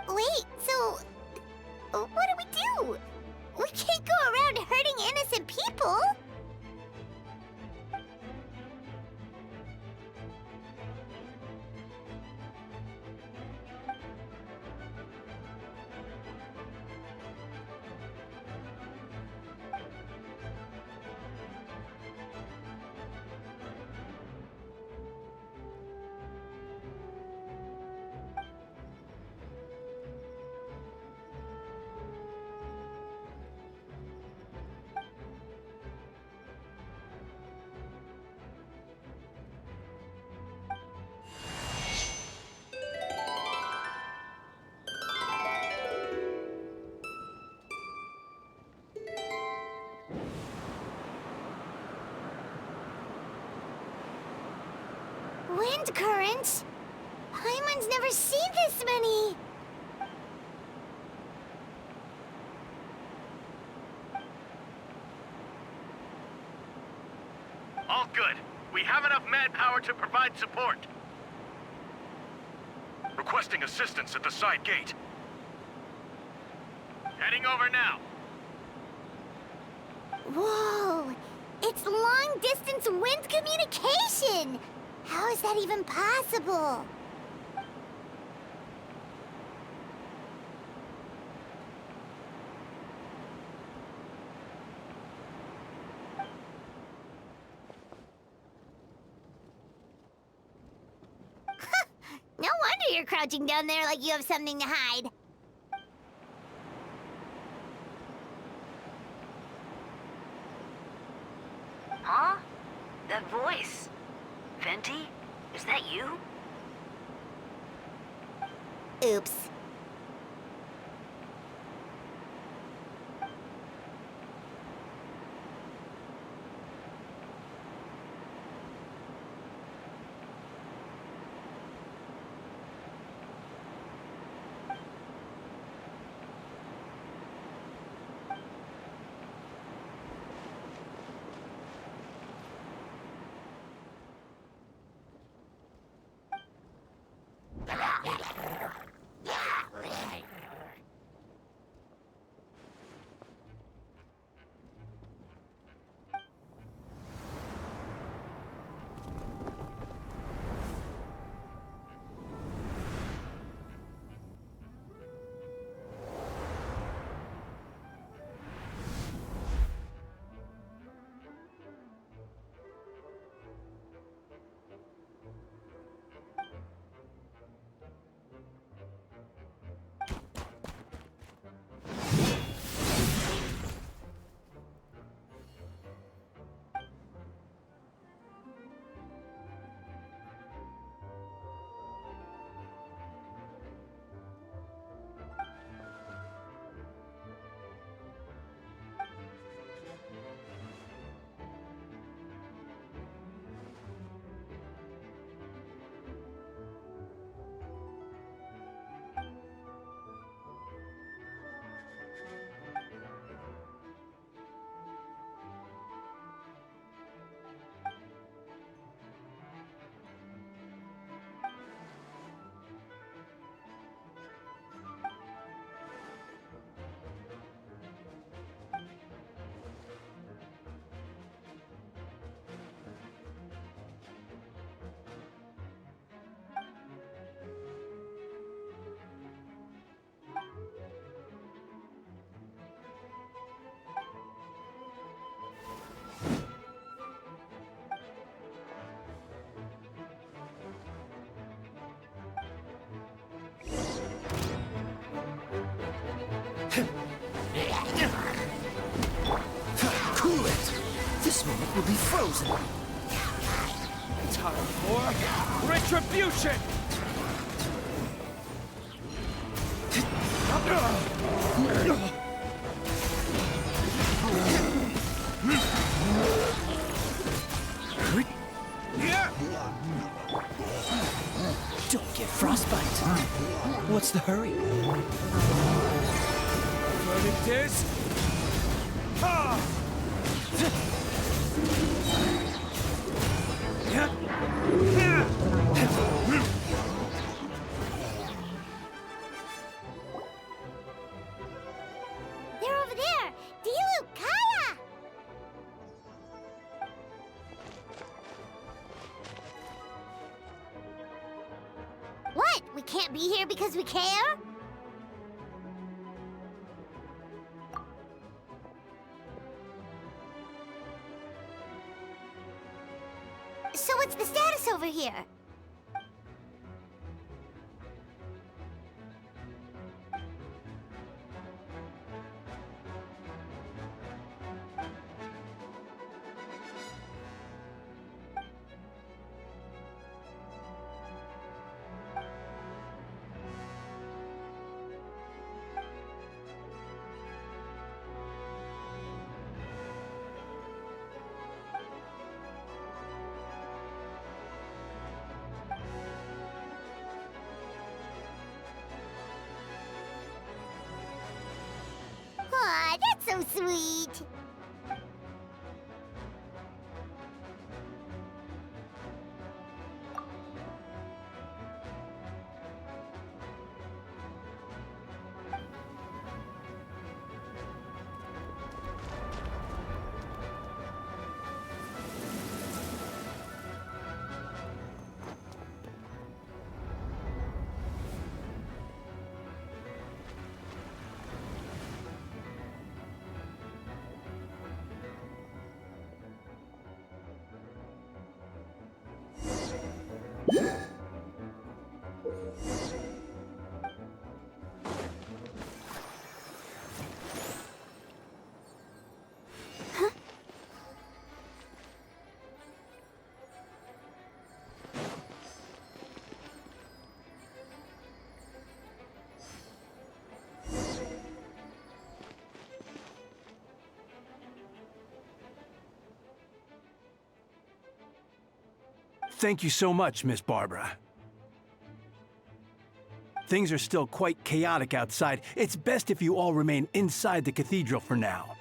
Wait, so what do? We can't go around hurting innocent people! Wind currents? Paimon's never seen this many! All good. We have enough manpower to provide support. Requesting assistance at the side gate. Heading over now. Whoa! It's long-distance wind communication! How is that even possible? No wonder you're crouching down there like you have something to hide. Huh? That voice? Venti? Is that you? Oops. This moment will be frozen. Time for retribution! Don't get frostbite. What's the hurry? Verdict is... They're over there! Dilu, Kaya! What? We can't be here because we care? So what's the status over here? Aw, that's so sweet. Thank you so much, Miss Barbara. Things are still quite chaotic outside. It's best if you all remain inside the cathedral for now.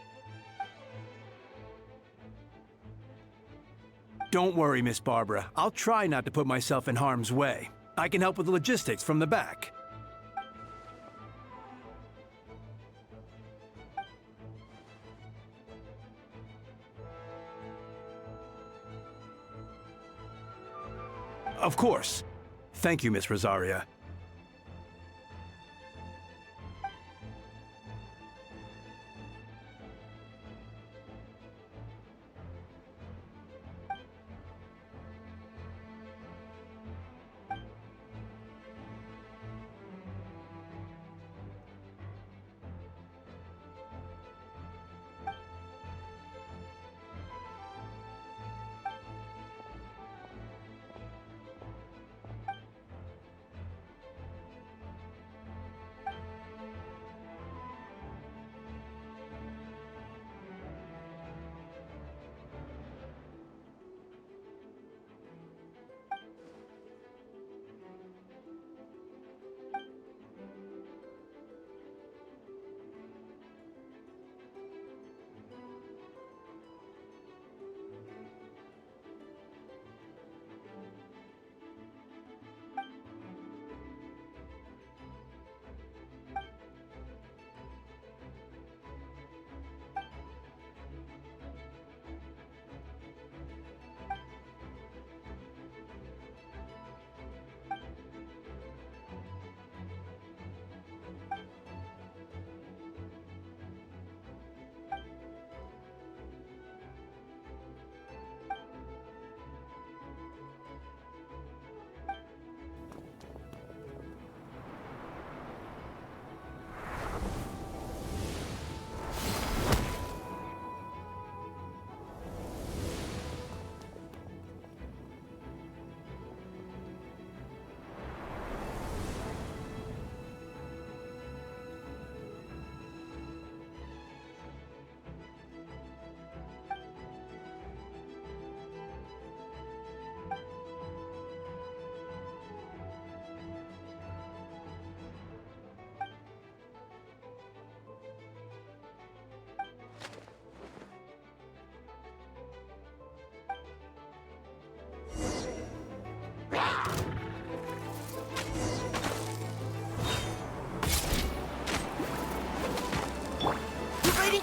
Don't worry, Miss Barbara. I'll try not to put myself in harm's way. I can help with the logistics from the back. Of course. Thank you, Miss Rosaria.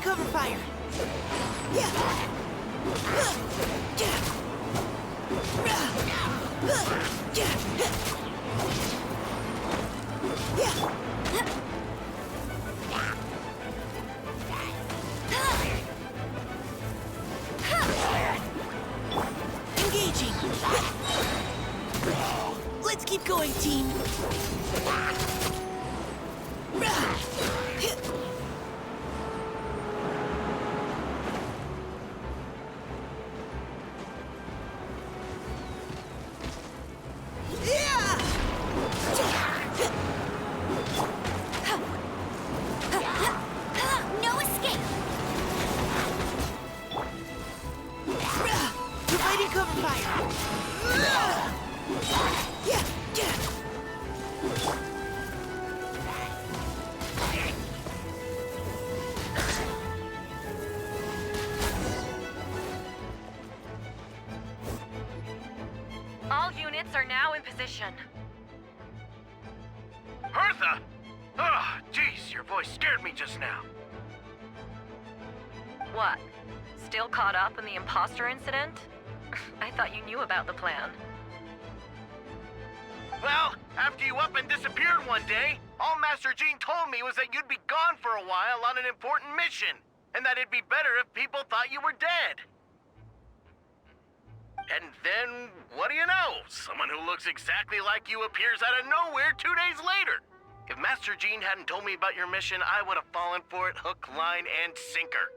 cover fire! Yeah! Engaging! Let's keep going, team! No escape! Providing cover fire! Yeah! All units are now in position. Hertha! Ah, jeez, your voice scared me just now. What? Still caught up in the imposter incident? I thought you knew about the plan. Well, after you up and disappeared one day, all Master Jean told me was that you'd be gone for a while on an important mission, and that it'd be better if people thought you were dead. And then, what do you know? Someone who looks exactly like you appears out of nowhere 2 days later. If Master Jean hadn't told me about your mission, I would have fallen for it hook, line, and sinker.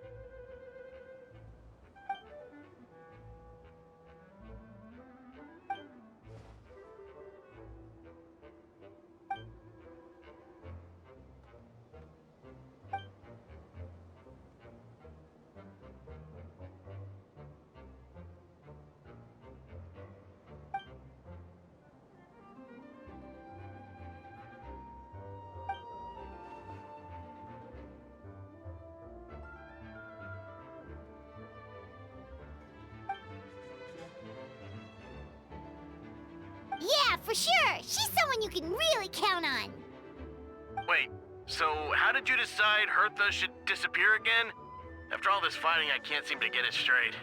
Yeah, for sure! She's someone you can really count on! Wait, so how did you decide Hertha should disappear again? After all this fighting, I can't seem to get it straight.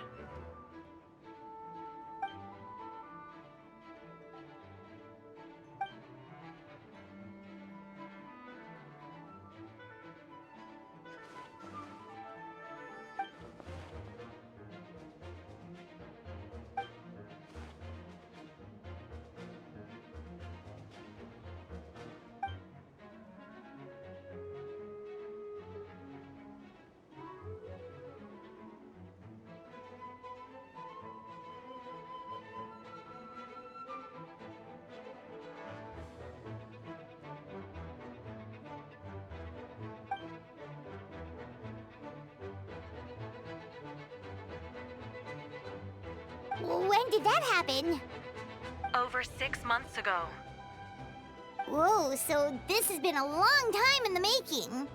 When did that happen? Over 6 months ago. Whoa, so this has been a long time in the making.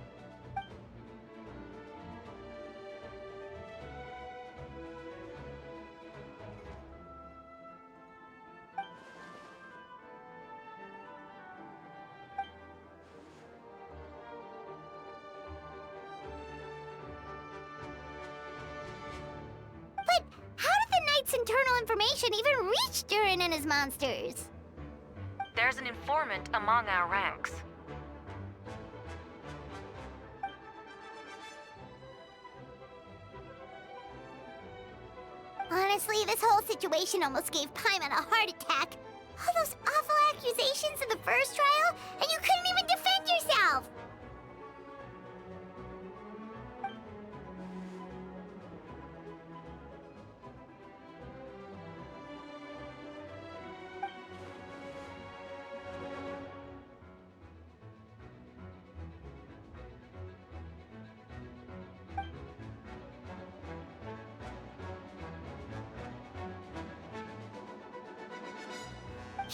But how did the Knight's internal information even reach Durin and his monsters? There's an informant among our ranks. Honestly, this whole situation almost gave Paimon a heart attack. All those awful accusations in the first trial, and you couldn't even defend yourself!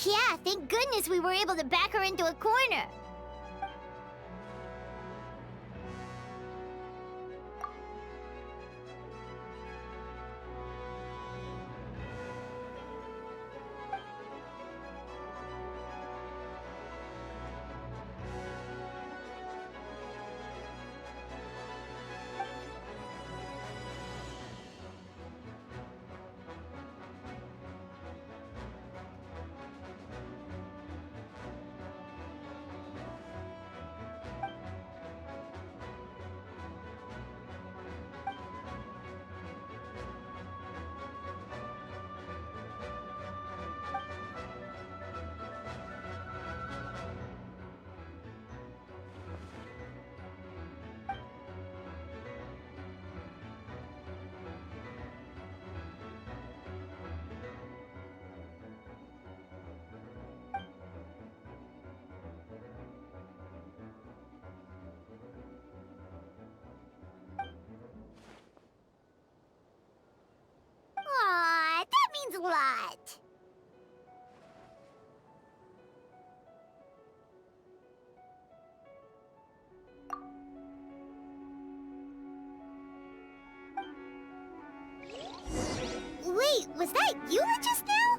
Yeah, thank goodness we were able to back her into a corner. that? Wait, was that Eula just now?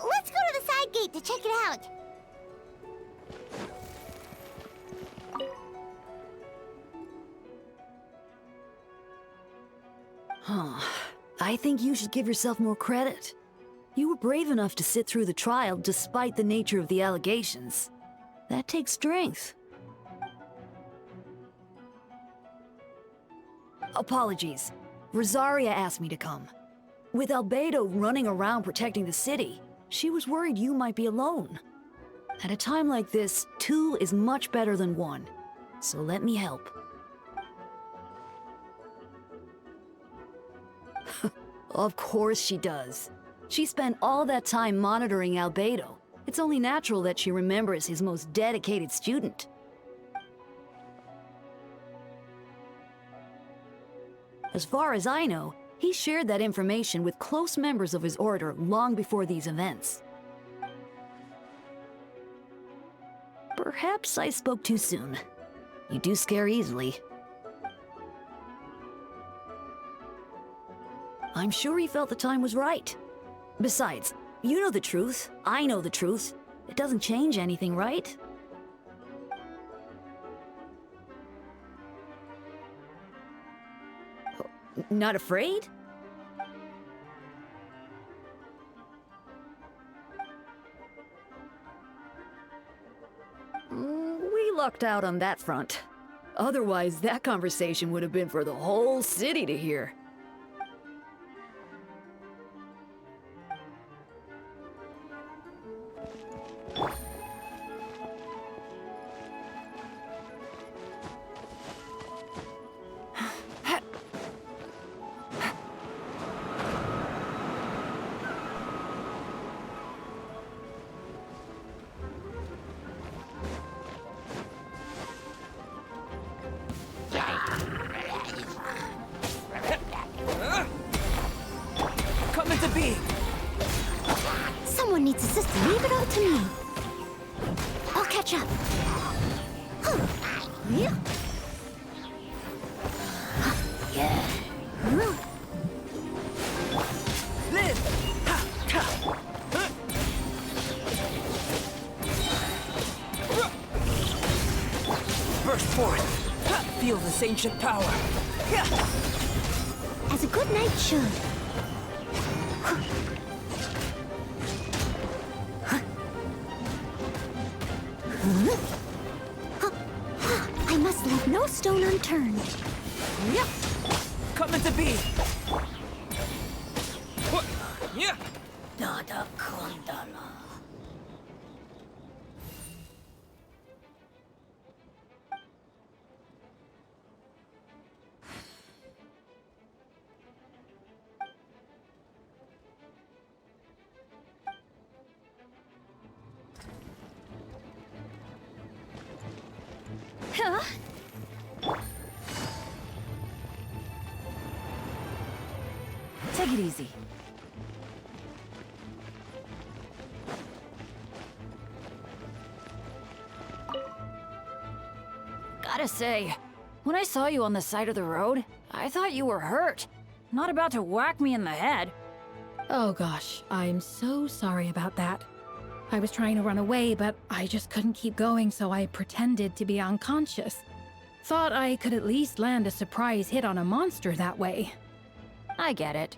Let's go to the side gate to check it out. Huh. I think you should give yourself more credit. You were brave enough to sit through the trial despite the nature of the allegations. That takes strength. Apologies. Rosaria asked me to come. With Albedo running around protecting the city, she was worried you might be alone. At a time like this, 2 is much better than 1. So let me help. Of course she does. She spent all that time monitoring Albedo. It's only natural that she remembers his most dedicated student. As far as I know, he shared that information with close members of his order long before these events. Perhaps I spoke too soon. You do scare easily. I'm sure he felt the time was right. Besides, you know the truth, I know the truth. It doesn't change anything, right? Not afraid? We lucked out on that front. Otherwise, that conversation would have been for the whole city to hear. Come into being! Someone needs assist. Leave it all to me. I'll catch up. Yeah. Yeah. Live! Burst forth! Feel this ancient power! As a good knight should. I must leave no stone unturned. Yeah. Come into being! Yeah. Dada Kondala. Huh? Take it easy. Gotta say, when I saw you on the side of the road, I thought you were hurt. Not about to whack me in the head. Oh gosh, I'm so sorry about that. I was trying to run away, but I just couldn't keep going, so I pretended to be unconscious. Thought I could at least land a surprise hit on a monster that way. I get it.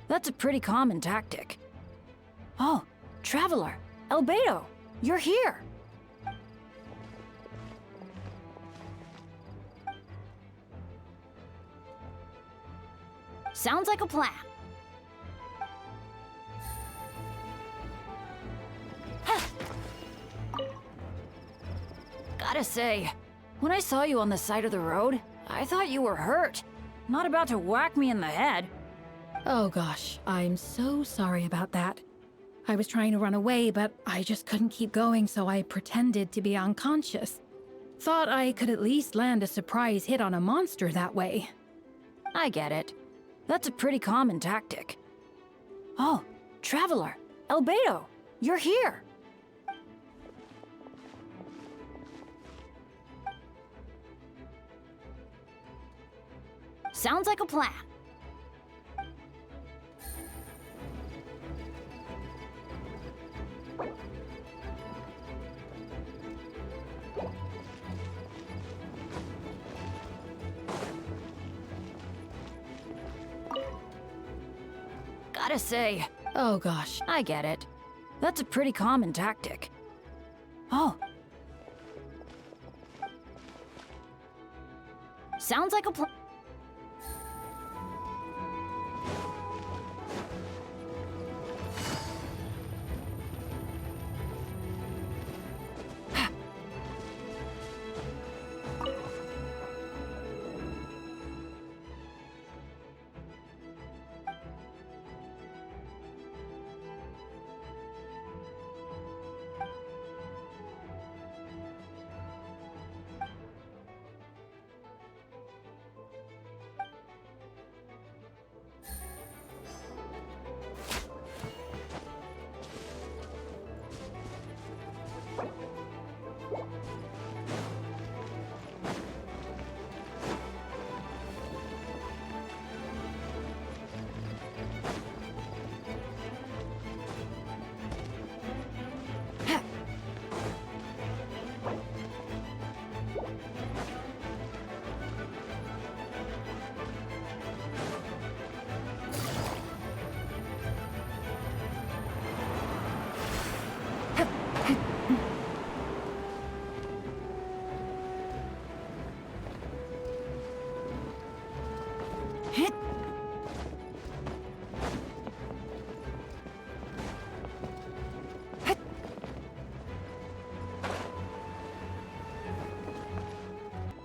That's a pretty common tactic. Oh, Traveler, Albedo, you're here. Sounds like a plan. Gotta say, when I saw you on the side of the road, I thought you were hurt. Not about to whack me in the head. Oh gosh, I'm so sorry about that. I was trying to run away, but I just couldn't keep going, so I pretended to be unconscious. Thought I could at least land a surprise hit on a monster that way. I get it. That's a pretty common tactic. Oh, Traveler, Albedo, you're here! Sounds like a plan. Gotta say, oh gosh, I get it. That's a pretty common tactic. Oh. Sounds like a plan.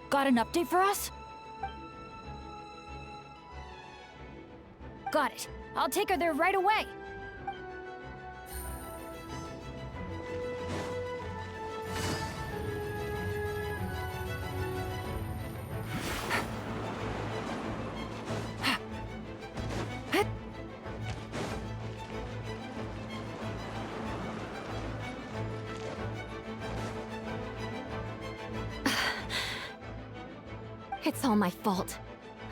Got an update for us? Got it. I'll take her there right away. It's all my fault.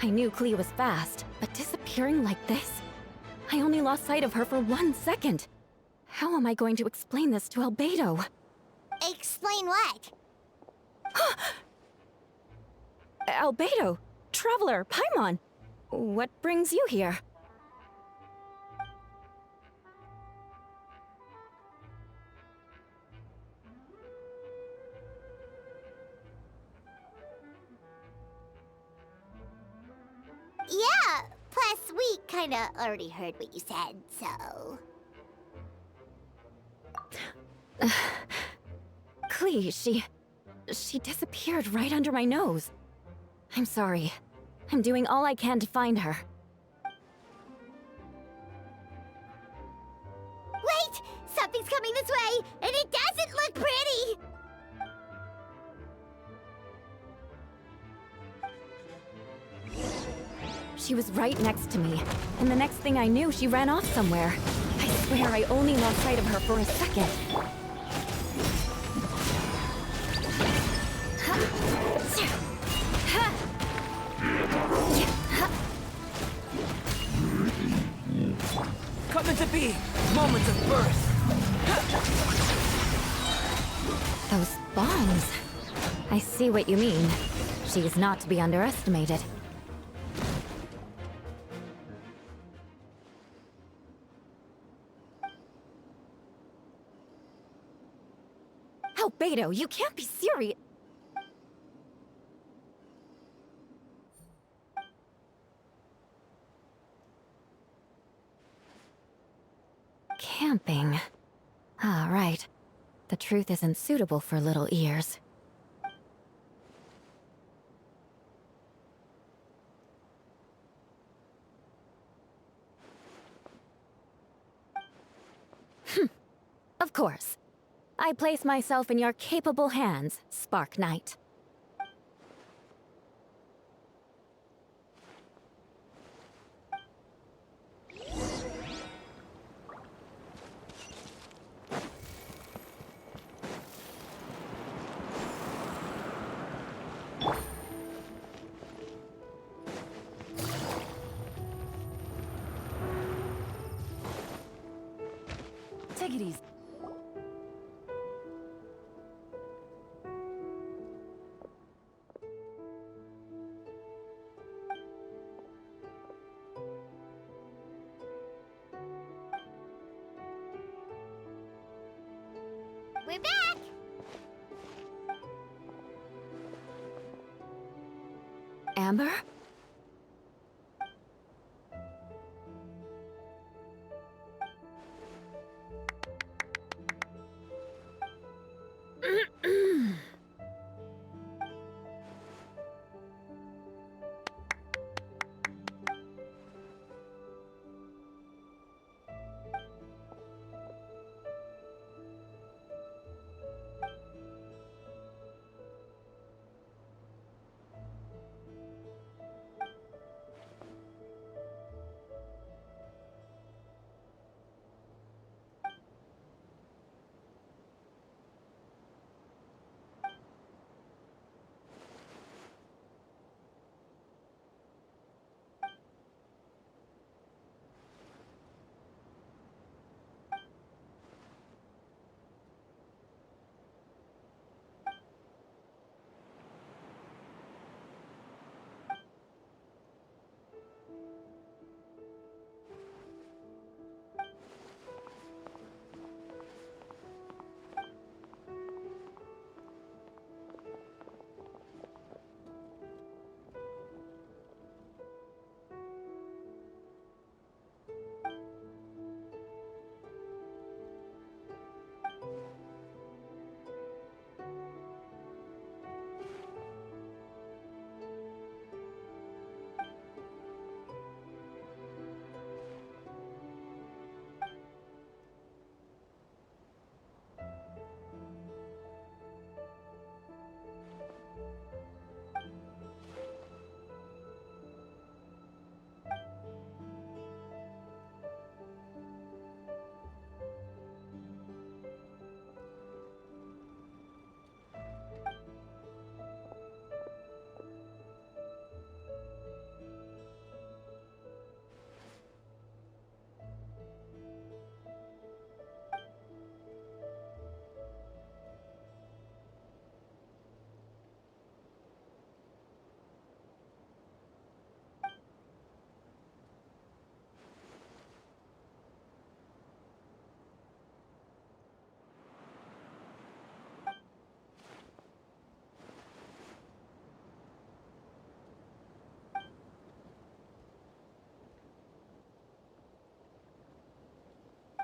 I knew Klee was fast, but disappearing like this? I only lost sight of her for 1 second. How am I going to explain this to Albedo? Explain what? Albedo! Traveler! Paimon! What brings you here? Yeah, plus we kinda already heard what you said, so... Klee, she disappeared right under my nose. I'm sorry. I'm doing all I can to find her. Wait! Something's coming this way, and it doesn't look pretty! She was right next to me, and the next thing I knew, she ran off somewhere. I swear I only lost sight of her for a second. Coming to be! Moments of birth! Those bombs. I see what you mean. She's not to be underestimated. Albedo, you can't be serious. Camping. Ah, right. The truth isn't suitable for little ears. Of course. I place myself in your capable hands, Spark Knight. Take it easy. We're back! Amber?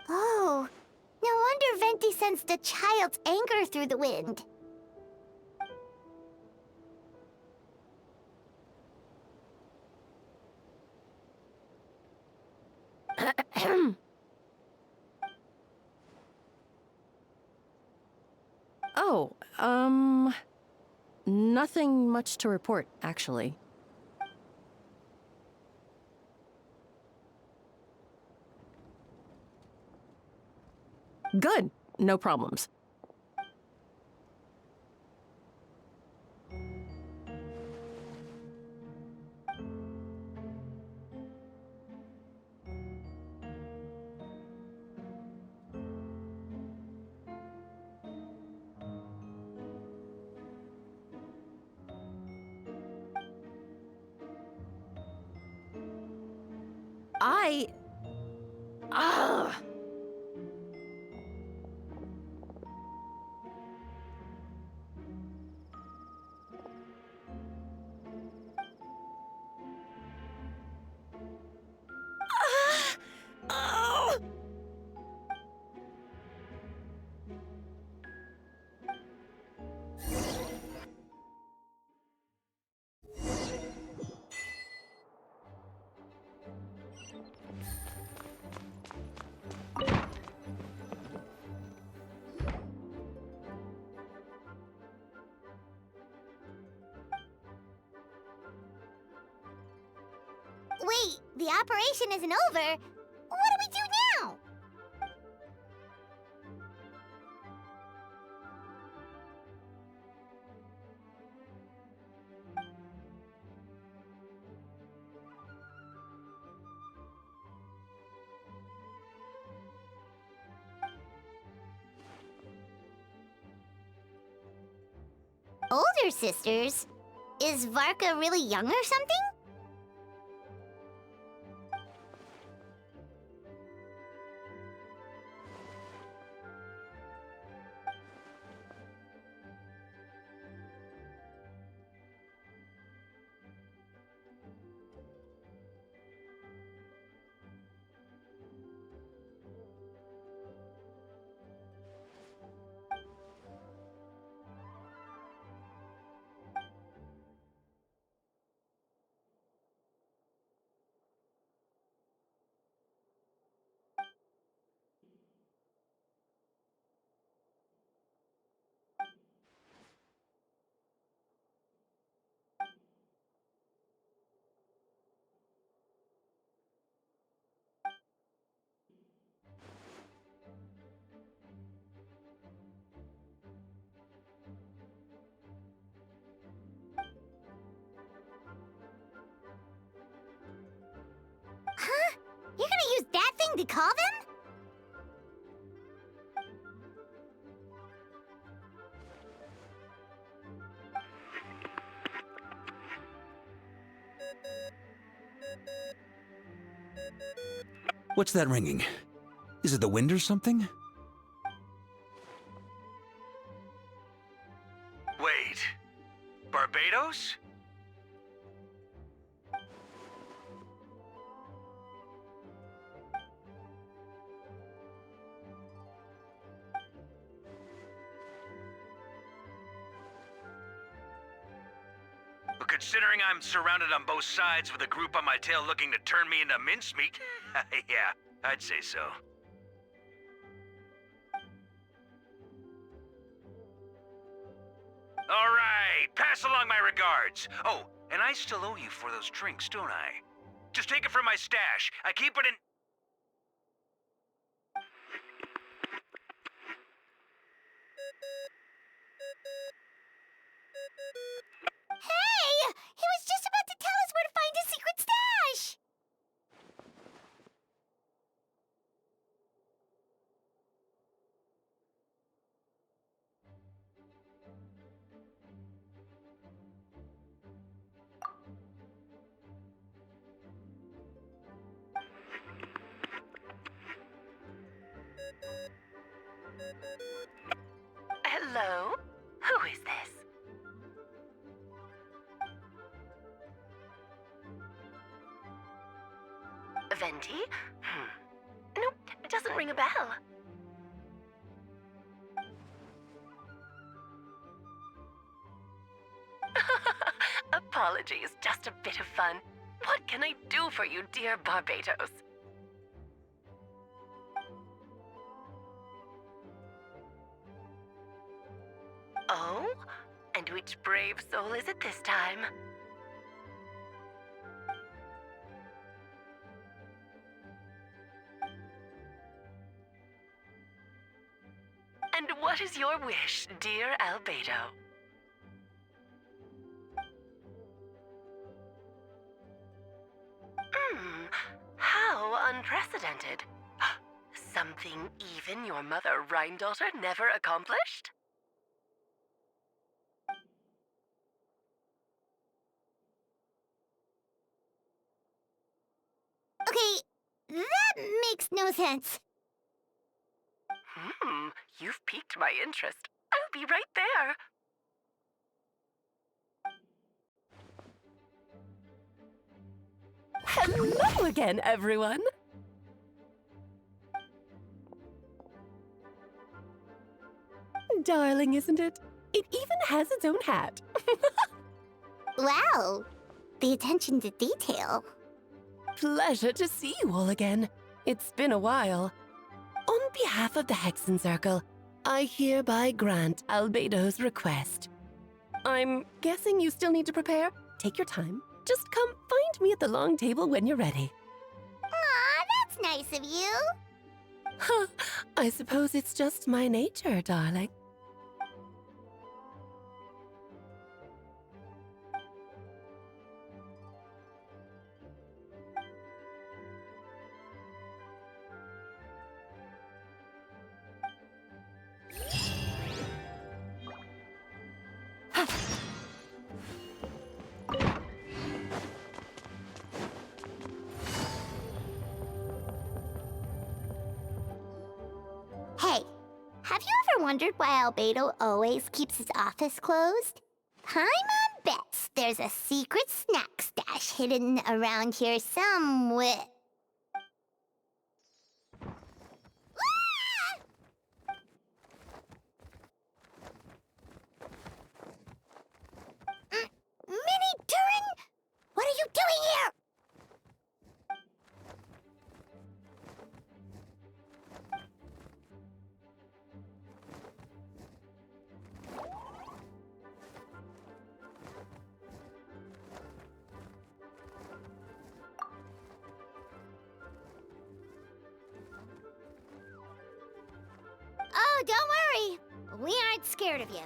Oh, no wonder Venti sensed a child's anger through the wind. Oh, nothing much to report, actually. Good. No problems. Ugh. Wait, the operation isn't over. What do we do now? older sisters. Is Varka really young or something? Huh? You're gonna use that thing to call them? What's that ringing? Is it the wind or something? Wait. Barbados? But considering I'm surrounded on both sides with a group on my tail looking to turn me into mincemeat, yeah, I'd say so. All right, pass along my regards. Oh, and I still owe you for those drinks, don't I? Just take it from my stash. I keep it in... Hey! He was just about to tell us where to find his secret stash! Hello? Who is this? Venti? Nope, it doesn't ring a bell. Apologies, just a bit of fun. What can I do for you, dear Barbados? Oh? And which brave soul is it this time? And what is your wish, dear Albedo? How unprecedented. Something even your mother Rhine-daughter never accomplished? Okay, that makes no sense. You've piqued my interest. I'll be right there. Hello again, everyone. Darling, isn't it? It even has its own hat. Wow, the attention to detail. Pleasure to see you all again. It's been a while. On behalf of the Hexen Circle, I hereby grant Albedo's request. I'm guessing you still need to prepare? Take your time. Just come find me at the long table when you're ready. Aw, that's nice of you. Huh, I suppose it's just my nature, darling. Have you ever wondered why Albedo always keeps his office closed? Paimon bets there's a secret snack stash hidden around here somewhere. Mini Turin? What are you doing here? Oh, don't worry. We aren't scared of you.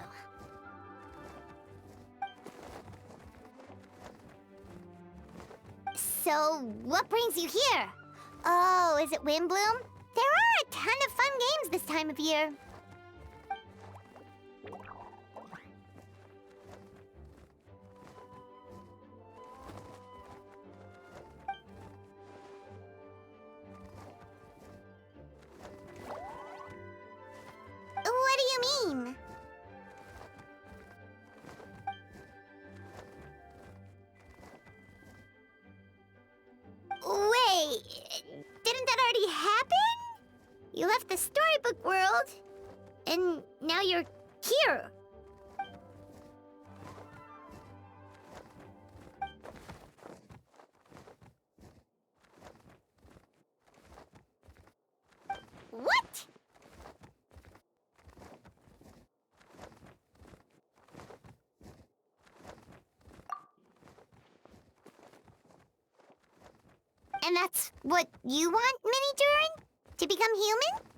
So, what brings you here? Oh, is it Windbloom? There are a ton of fun games this time of year. What do you mean? Wait, didn't that already happen? You left the storybook world, and now you're here. What? And that's what you want, Mini Durin? To become human?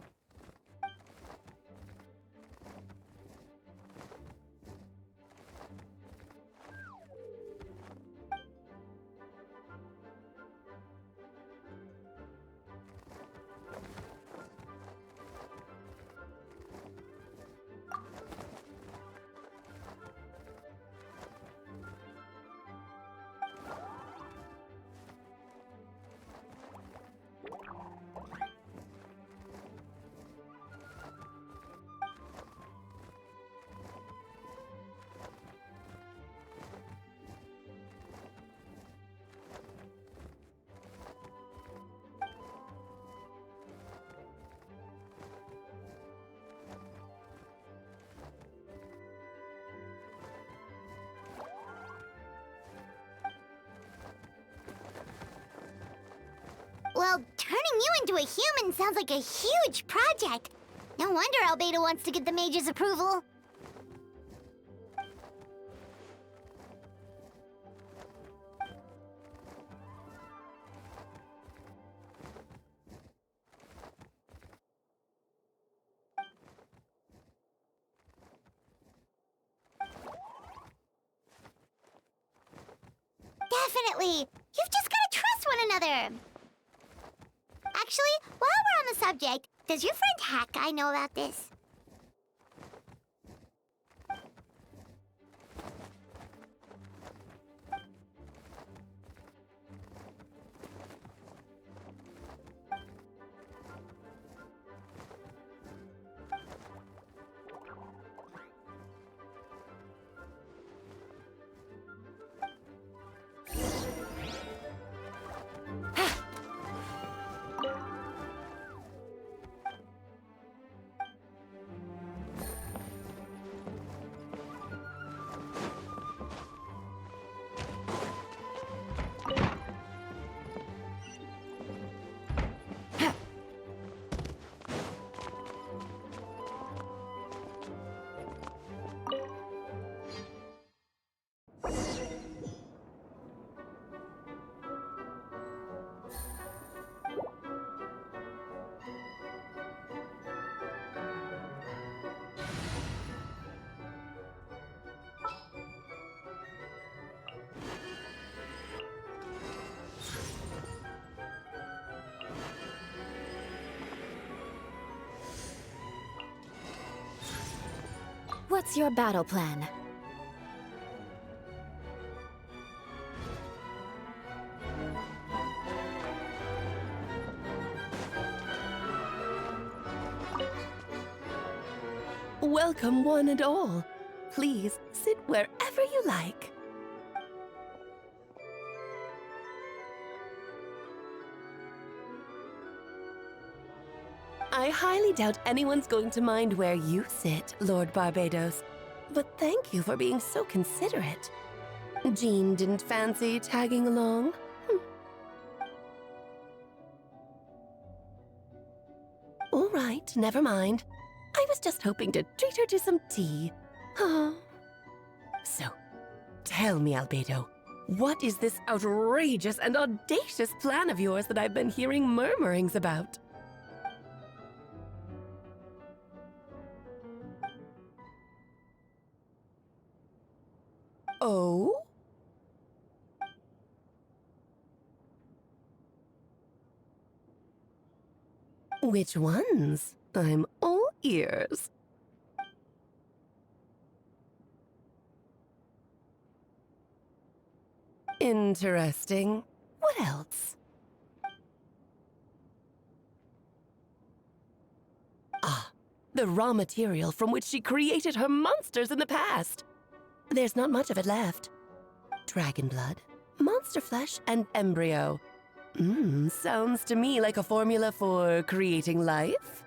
Well, turning you into a human sounds like a huge project. No wonder Albedo wants to get the mage's approval. Definitely. You've just got to trust one another. Actually, while we're on the subject, does your friend Hakai know about this? What's your battle plan? Welcome, one and all. Please sit wherever you like. I highly doubt anyone's going to mind where you sit, Lord Barbados. But thank you for being so considerate. Jean didn't fancy tagging along? All right, never mind. I was just hoping to treat her to some tea. So, tell me, Albedo, what is this outrageous and audacious plan of yours that I've been hearing murmurings about? Oh? Which ones? I'm all ears. Interesting. What else? Ah, the raw material from which she created her monsters in the past. There's not much of it left. Dragon blood, monster flesh, and embryo. Sounds to me like a formula for creating life.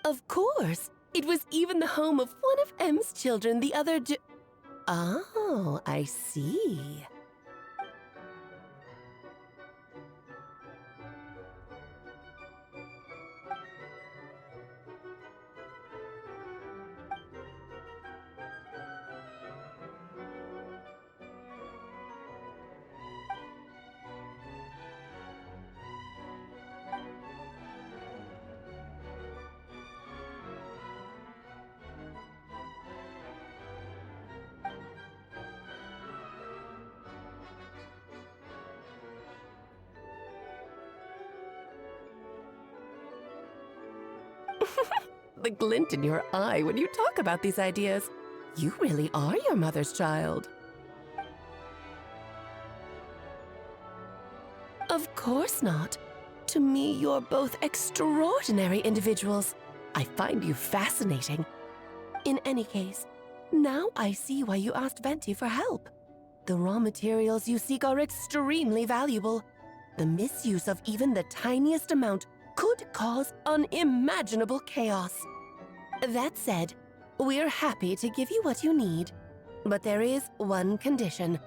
Of course! It was even the home of one of M's children the other Oh, I see. The glint in your eye when you talk about these ideas. You really are your mother's child. Of course not. To me, you're both extraordinary individuals. I find you fascinating. In any case, now I see why you asked Venti for help. The raw materials you seek are extremely valuable. The misuse of even the tiniest amount could cause unimaginable chaos. That said, we're happy to give you what you need. But there is one condition.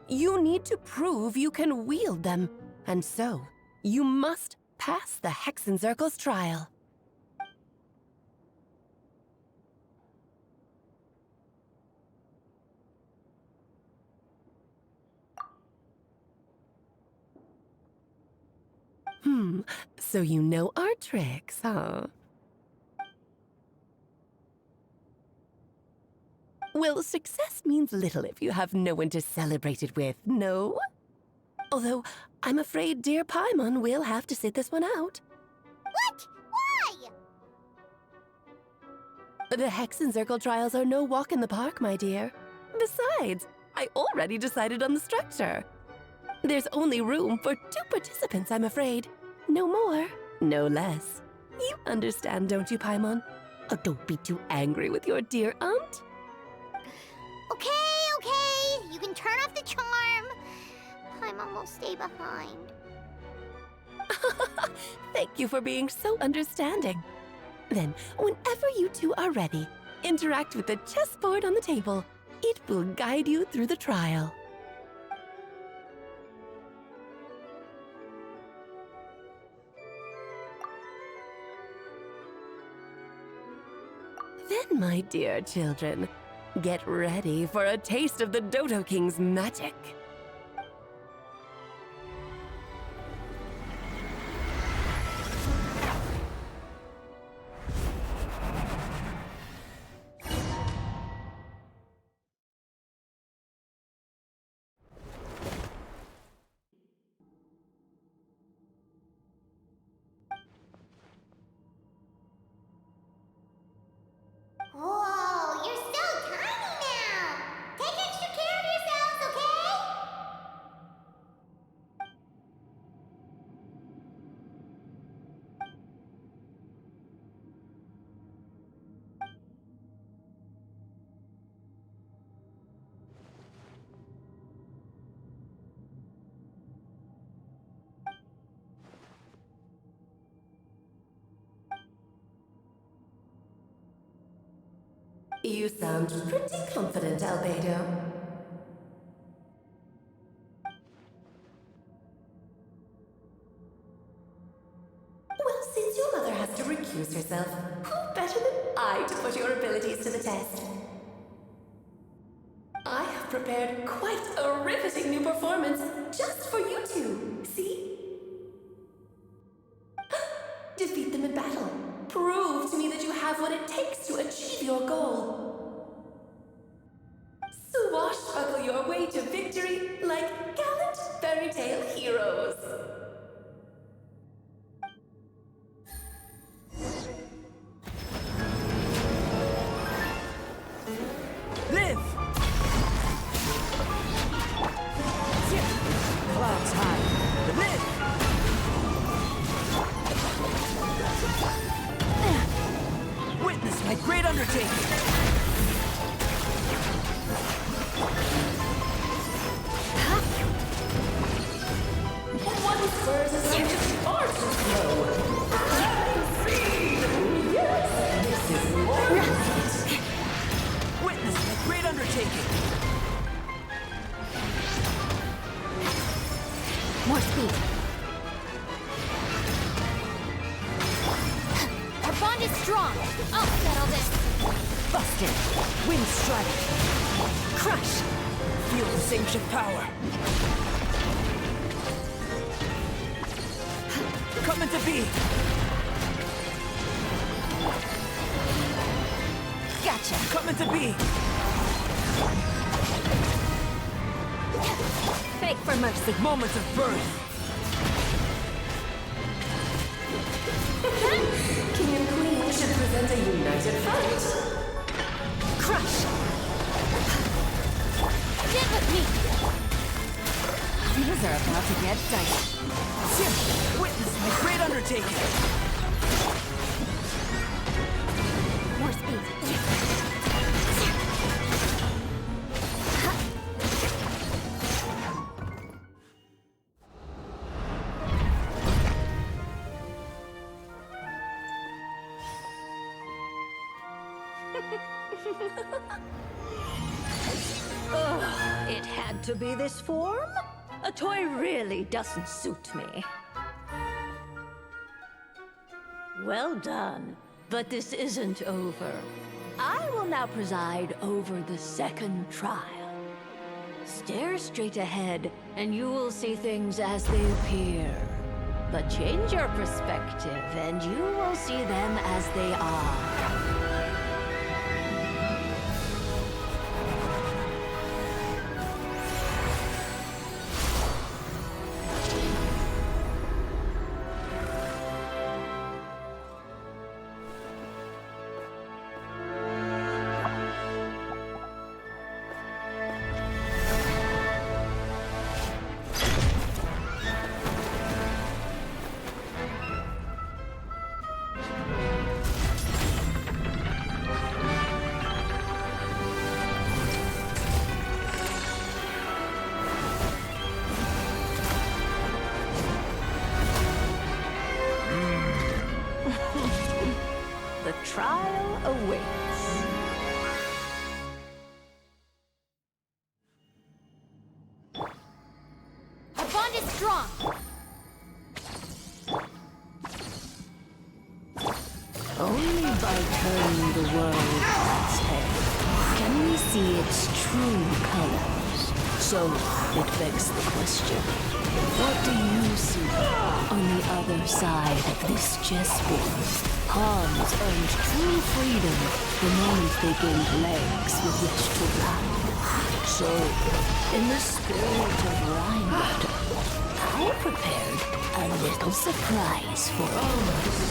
You need to prove you can wield them. And so, you must pass the Hexenzirkel's trial. So you know our tricks, huh? Well, success means little if you have no one to celebrate it with, no? Although, I'm afraid dear Paimon will have to sit this one out. What? Why? The Hexen Circle trials are no walk in the park, my dear. Besides, I already decided on the structure. There's only room for 2 participants, I'm afraid. No more, no less. You understand, don't you, Paimon? Oh, don't be too angry with your dear aunt. Okay. You can turn off the charm. Paimon will stay behind. Thank you for being so understanding. Then, whenever you two are ready, interact with the chessboard on the table. It will guide you through the trial. Then, my dear children, get ready for a taste of the Dodo King's magic. Whoa, you're so tiny now! Take extra care of yourselves, okay? You sound pretty confident, Albedo. Well, since your mother has to recuse herself, who better than I to put your abilities to the test? I have prepared quite a riveting new performance just for you two. See? Defeat them in battle. Prove to me that you have what it takes to achieve your goal. Swashbuckle your way to victory like gallant fairy tale heroes. Live! Clouds high. Live! Witness my great undertaking! One spurs is far too slow. Yes, this is more. Witness my great undertaking! More speed. Our bond is strong. I'll settle this. Busted! Wind strike! Crush! Feel this ancient power! Coming to be! Gotcha! Coming to be! Beg for mercy. Moment of birth! King and Queen should present a united front. Crush! Get with me! Things are about to get dicey. Sim, witness my great undertaking! More speed. Ugh, it had to be this form? A toy really doesn't suit me. Well done, but this isn't over. I will now preside over the second trial. Stare straight ahead, and you will see things as they appear. But change your perspective, and you will see them as they are. trial awaits. Our bond is strong. Only by turning the world on its head can we see its true colors. So it begs the question, what do you see on the other side of this chessboard? Pawns earned true freedom the moment they gained legs with which to run. So, in the spirit of rhyme battle, I prepared a little surprise for you.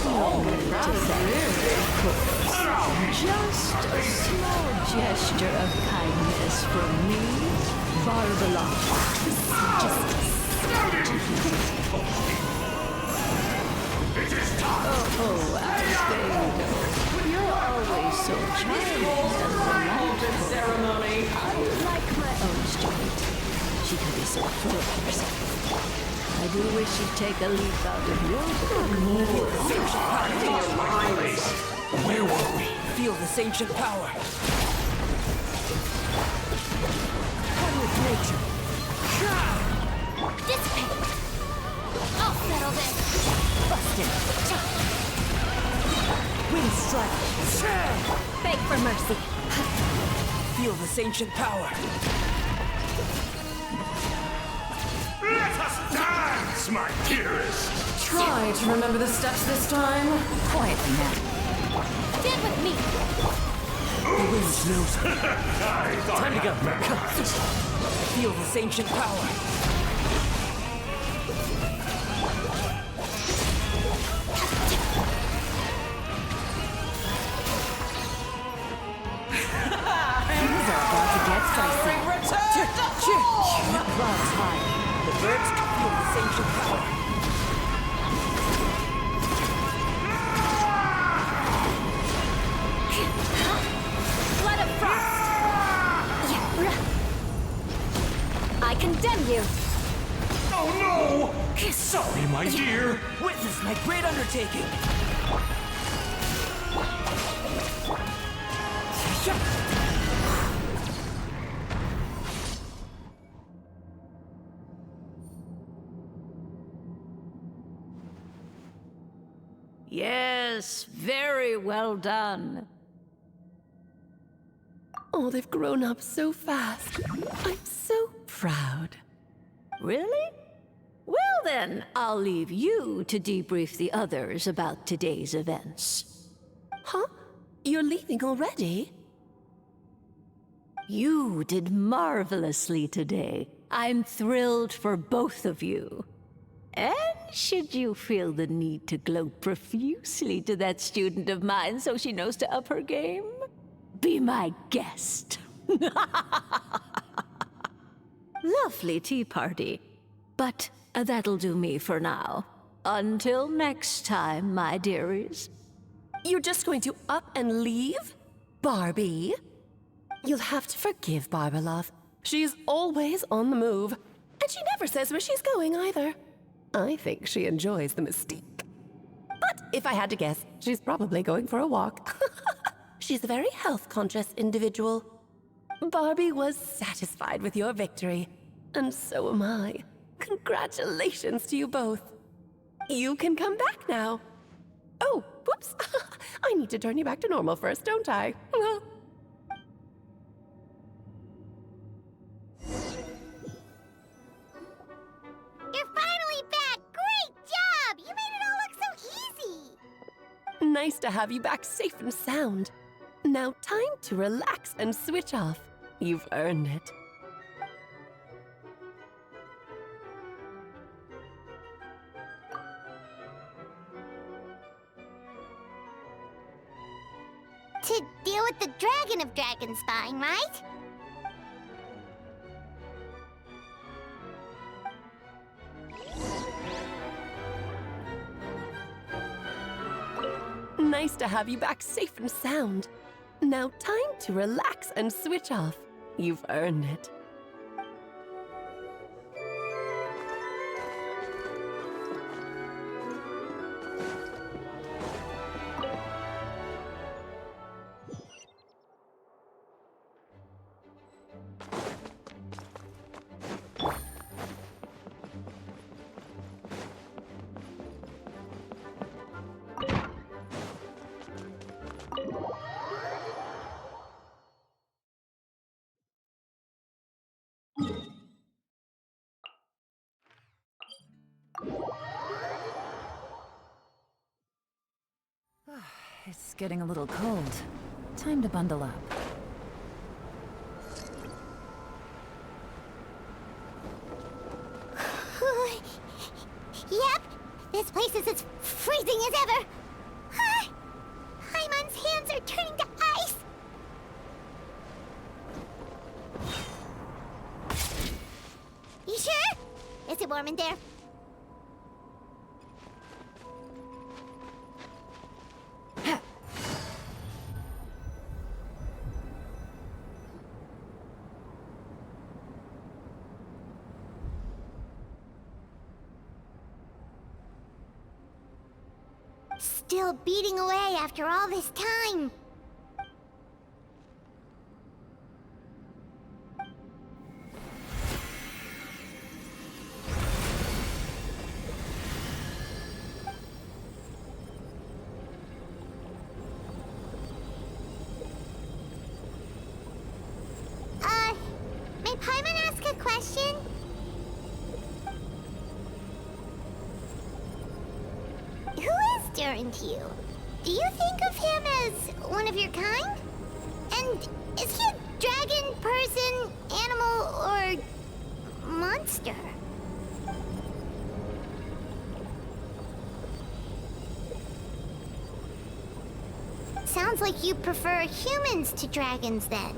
Only to thank, of course. Just a small gesture of kindness from me, Barbalon. It is time! Oh, Albedo, you're always so charming and delightful. Ceremony. I like my own student. She can be so full of herself. I do wish you'd take a leaf out of your book. Where were we? Feel this ancient power. One with nature. Dissipate. I'll settle this. Busted. Wind strike. Beg for mercy. Feel this ancient power. Let us dance, my dearest! Try to remember the steps this time. Quietly now. Stand with me. The wind knows. Time to go. Feel this ancient power. Things are about to get spicy. Clouds high. The birds can feel this ancient power. Blood of frost. I condemn you. Oh no! Sorry, my dear. Witness my great undertaking. Yes, very well done. Oh, they've grown up so fast. I'm so proud. Really? Well then, I'll leave you to debrief the others about today's events. Huh? You're leaving already? You did marvelously today. I'm thrilled for both of you. And should you feel the need to gloat profusely to that student of mine so she knows to up her game, be my guest. Lovely tea party. But that'll do me for now. Until next time, my dearies. You're just going to up and leave? Barbie? You'll have to forgive Barbalov. She's always on the move. And she never says where she's going either. I think she enjoys the mystique. But if I had to guess, she's probably going for a walk. She's a very health-conscious individual. Barbie was satisfied with your victory. And so am I. Congratulations to you both. You can come back now. Oh, whoops. I need to turn you back to normal first, don't I? You're finally back! Great job! You made it all look so easy! Nice to have you back safe and sound. Now time to relax and switch off. You've earned it. To deal with the Dragon of Dragonspine, right? Nice to have you back safe and sound. Now time to relax and switch off. You've earned it. It's getting a little cold. Time to bundle up. Yep, this place is as freezing as ever. Paimon's hands are turning to ice. You sure? Is it warm in there? Still beating away after all this time. May Paimon ask a question? Who is Durin to you? Do you think of him as one of your kind? And is he a dragon, person, animal, or monster? Sounds like you prefer humans to dragons then.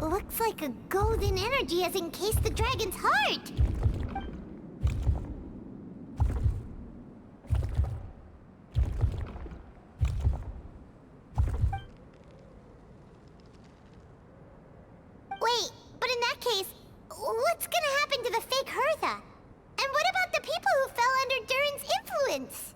Looks like a golden energy has encased the dragon's heart. Wait, but in that case, what's gonna happen to the fake Hertha? And what about the people who fell under Durin's influence?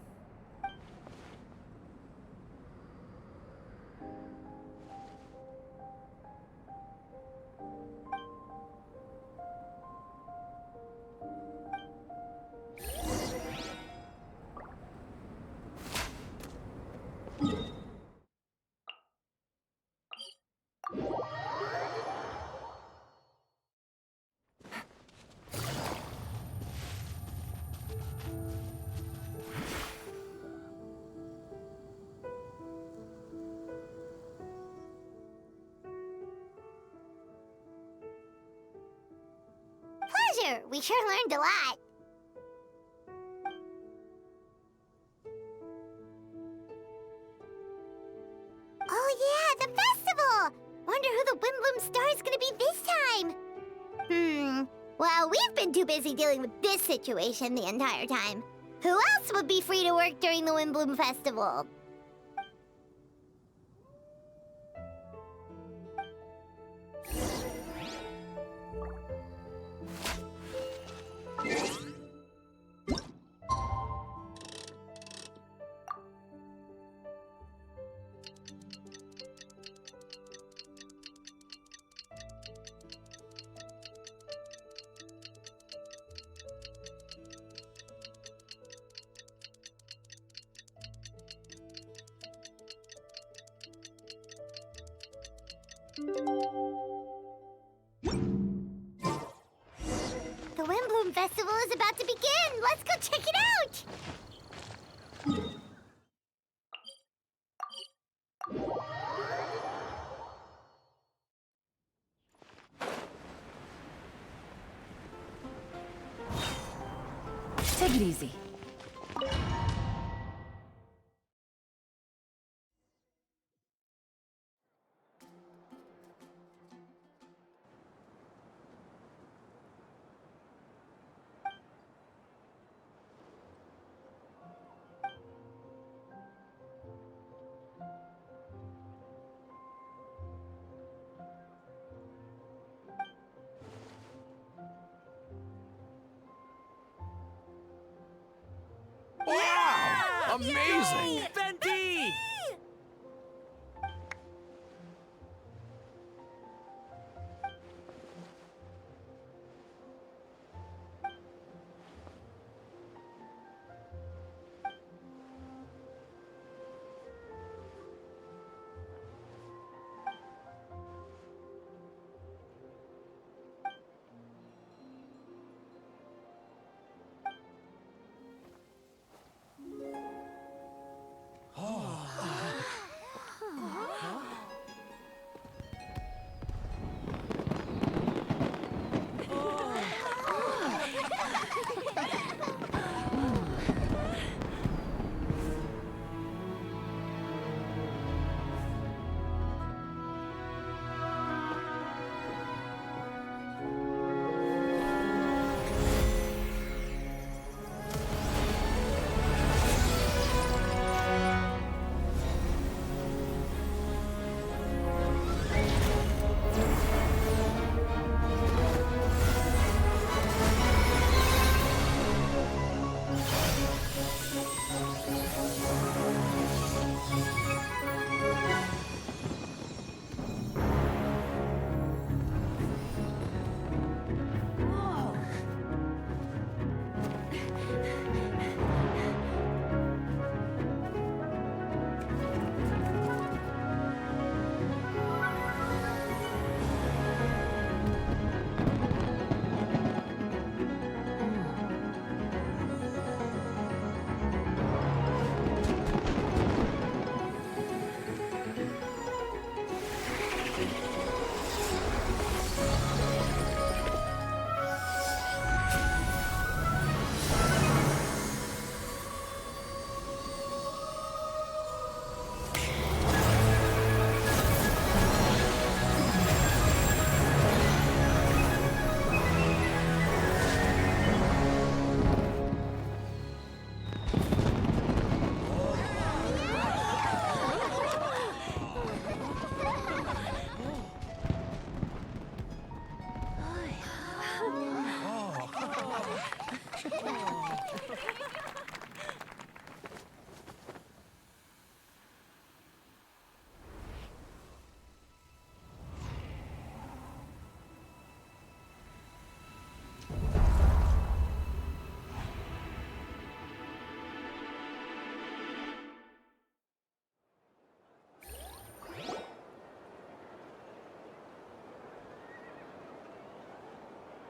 Pleasure! We sure learned a lot. Oh yeah, the festival! Wonder who the Windbloom Star is gonna be this time? Well, we've been too busy dealing with this situation the entire time. Who else would be free to work during the Windbloom Festival? The Windbloom Festival is about to begin! Let's go check it out! Take it easy. Wow! Amazing! Venti!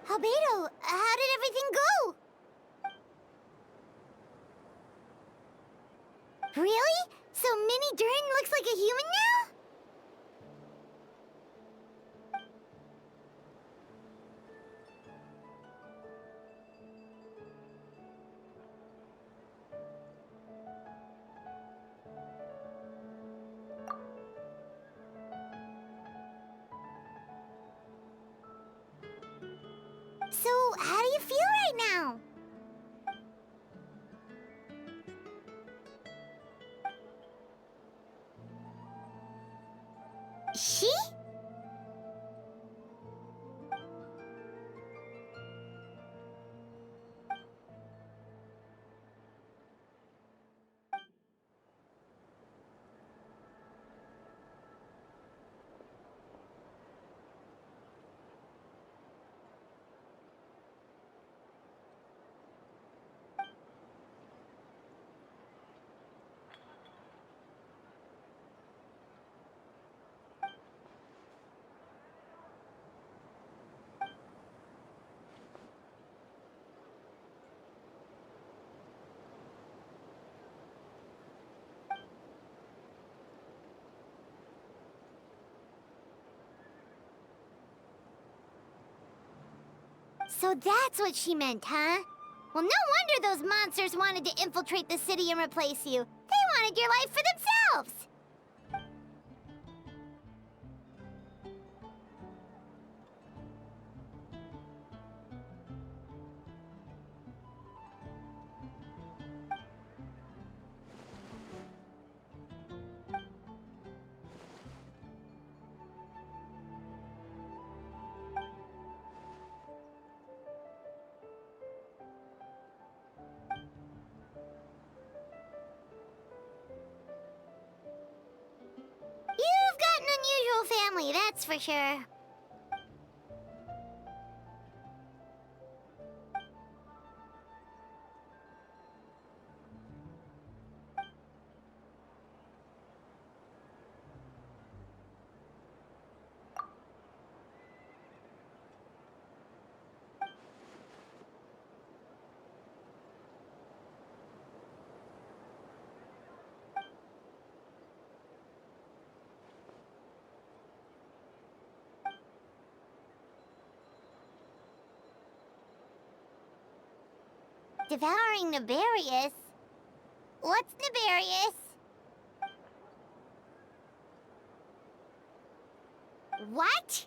Albedo, how did everything go? Really? So Mini Durin looks like a human now? So, how do you feel right now? She? So that's what she meant, huh? Well, no wonder those monsters wanted to infiltrate the city and replace you. They wanted your life for themselves! You've got an unusual family, that's for sure. Devouring Nefarious? What's Nefarious? What?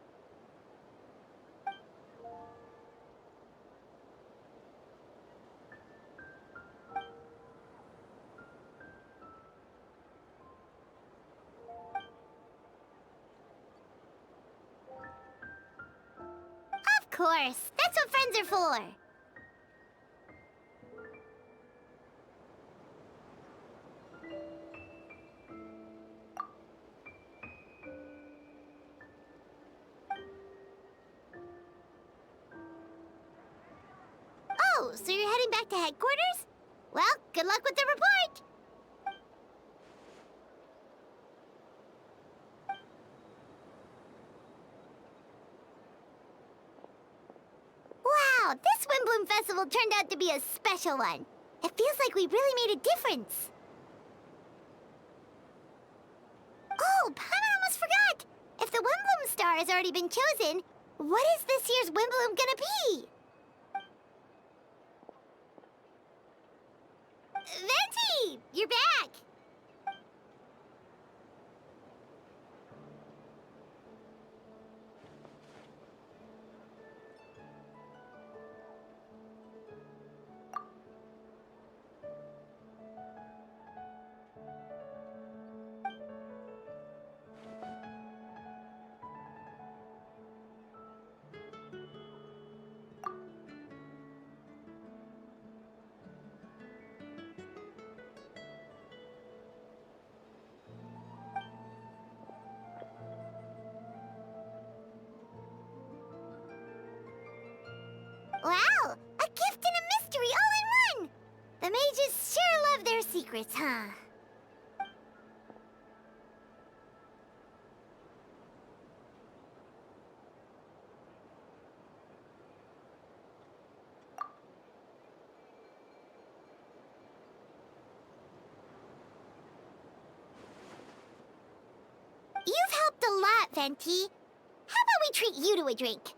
Of course, that's what friends are for. Oh, so you're heading back to headquarters? Well, good luck with the report! Wow, this Windbloom Festival turned out to be a special one. It feels like we really made a difference. Oh, Paimon almost forgot! If the Windbloom Star has already been chosen, what is this year's Windbloom gonna be? Venti! You're back! Wow! A gift and a mystery all in one! The mages sure love their secrets, huh? You've helped a lot, Venti. How about we treat you to a drink?